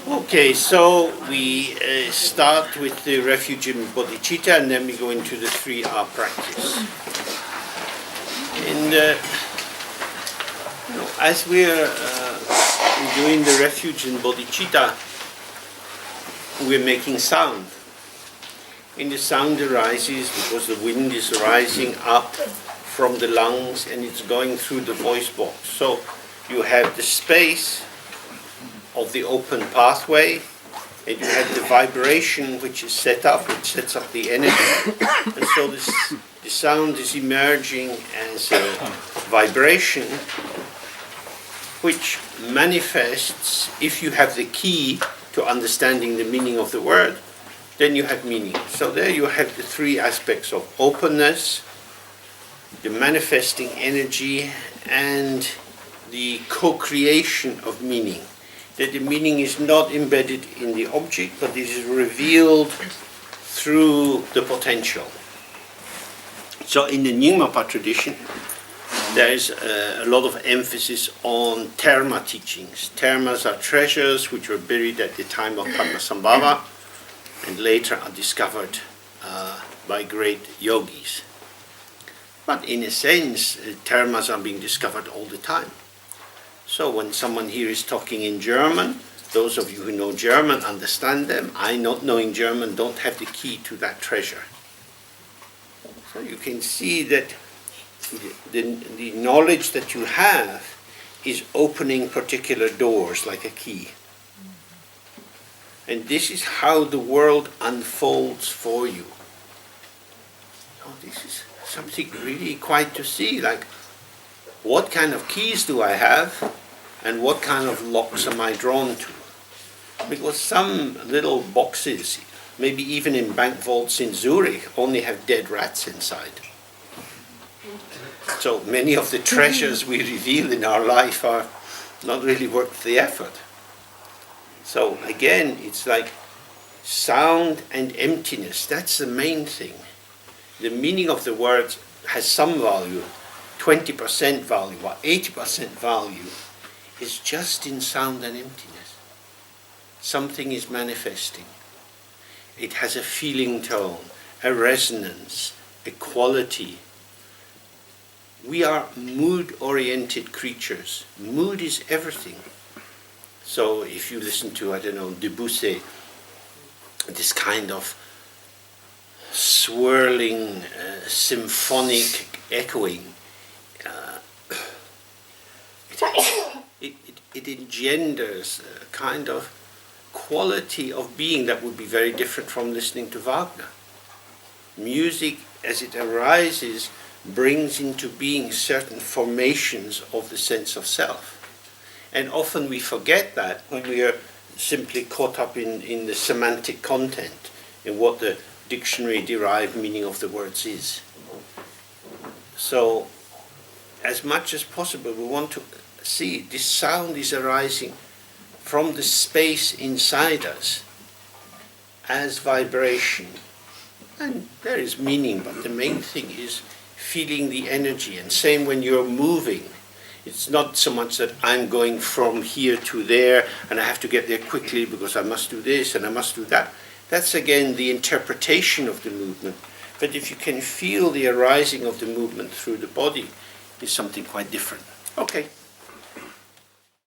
[SPEAKER 1] Okay, so we start with the refuge in bodhicitta, and then we go into the 3R practice. And as we're doing the refuge in bodhicitta, we're making sound. And the sound arises because the wind is rising up from the lungs and it's going through the voice box. So you have the space of the open pathway, and you have the vibration which is set up, which sets up the energy. And so the sound is emerging as a vibration which manifests, if you have the key to understanding the meaning of the word, then you have meaning. So there you have the 3 aspects of openness, the manifesting energy, and the co-creation of meaning. That the meaning is not embedded in the object, but it is revealed through the potential. So in the Nyingmapa tradition, there is a lot of emphasis on terma teachings. Termas are treasures which were buried at the time of Padmasambhava and later are discovered by great yogis. But in a sense, termas are being discovered all the time. So when someone here is talking in German, those of you who know German understand them. I, not knowing German, don't have the key to that treasure. So you can see that the knowledge that you have is opening particular doors like a key. And this is how the world unfolds for you. Oh, this is something really quite to see, like what kind of keys do I have and what kind of locks am I drawn to? Because some little boxes, maybe even in bank vaults in Zurich, only have dead rats inside. So many of the treasures we reveal in our life are not really worth the effort. So again, it's like sound and emptiness. That's the main thing. The meaning of the words has some value, 20% value or 80% value is just in sound and emptiness. Something is manifesting. It has a feeling tone, a resonance, a quality. We are mood-oriented creatures. Mood is everything. So if you listen to, Debussy, this kind of swirling, symphonic echoing, it engenders a kind of quality of being that would be very different from listening to Wagner. Music, as it arises, brings into being certain formations of the sense of self. And often we forget that when we are simply caught up in the semantic content, in what the dictionary-derived meaning of the words is. So, as much as possible, we want to see this sound is arising from the space inside us as vibration. And there is meaning, but the main thing is feeling the energy. And same when you're moving. It's not so much that I'm going from here to there and I have to get there quickly because I must do this and I must do that. That's again the interpretation of the movement. But if you can feel the arising of the movement through the body, it's something quite different. Okay.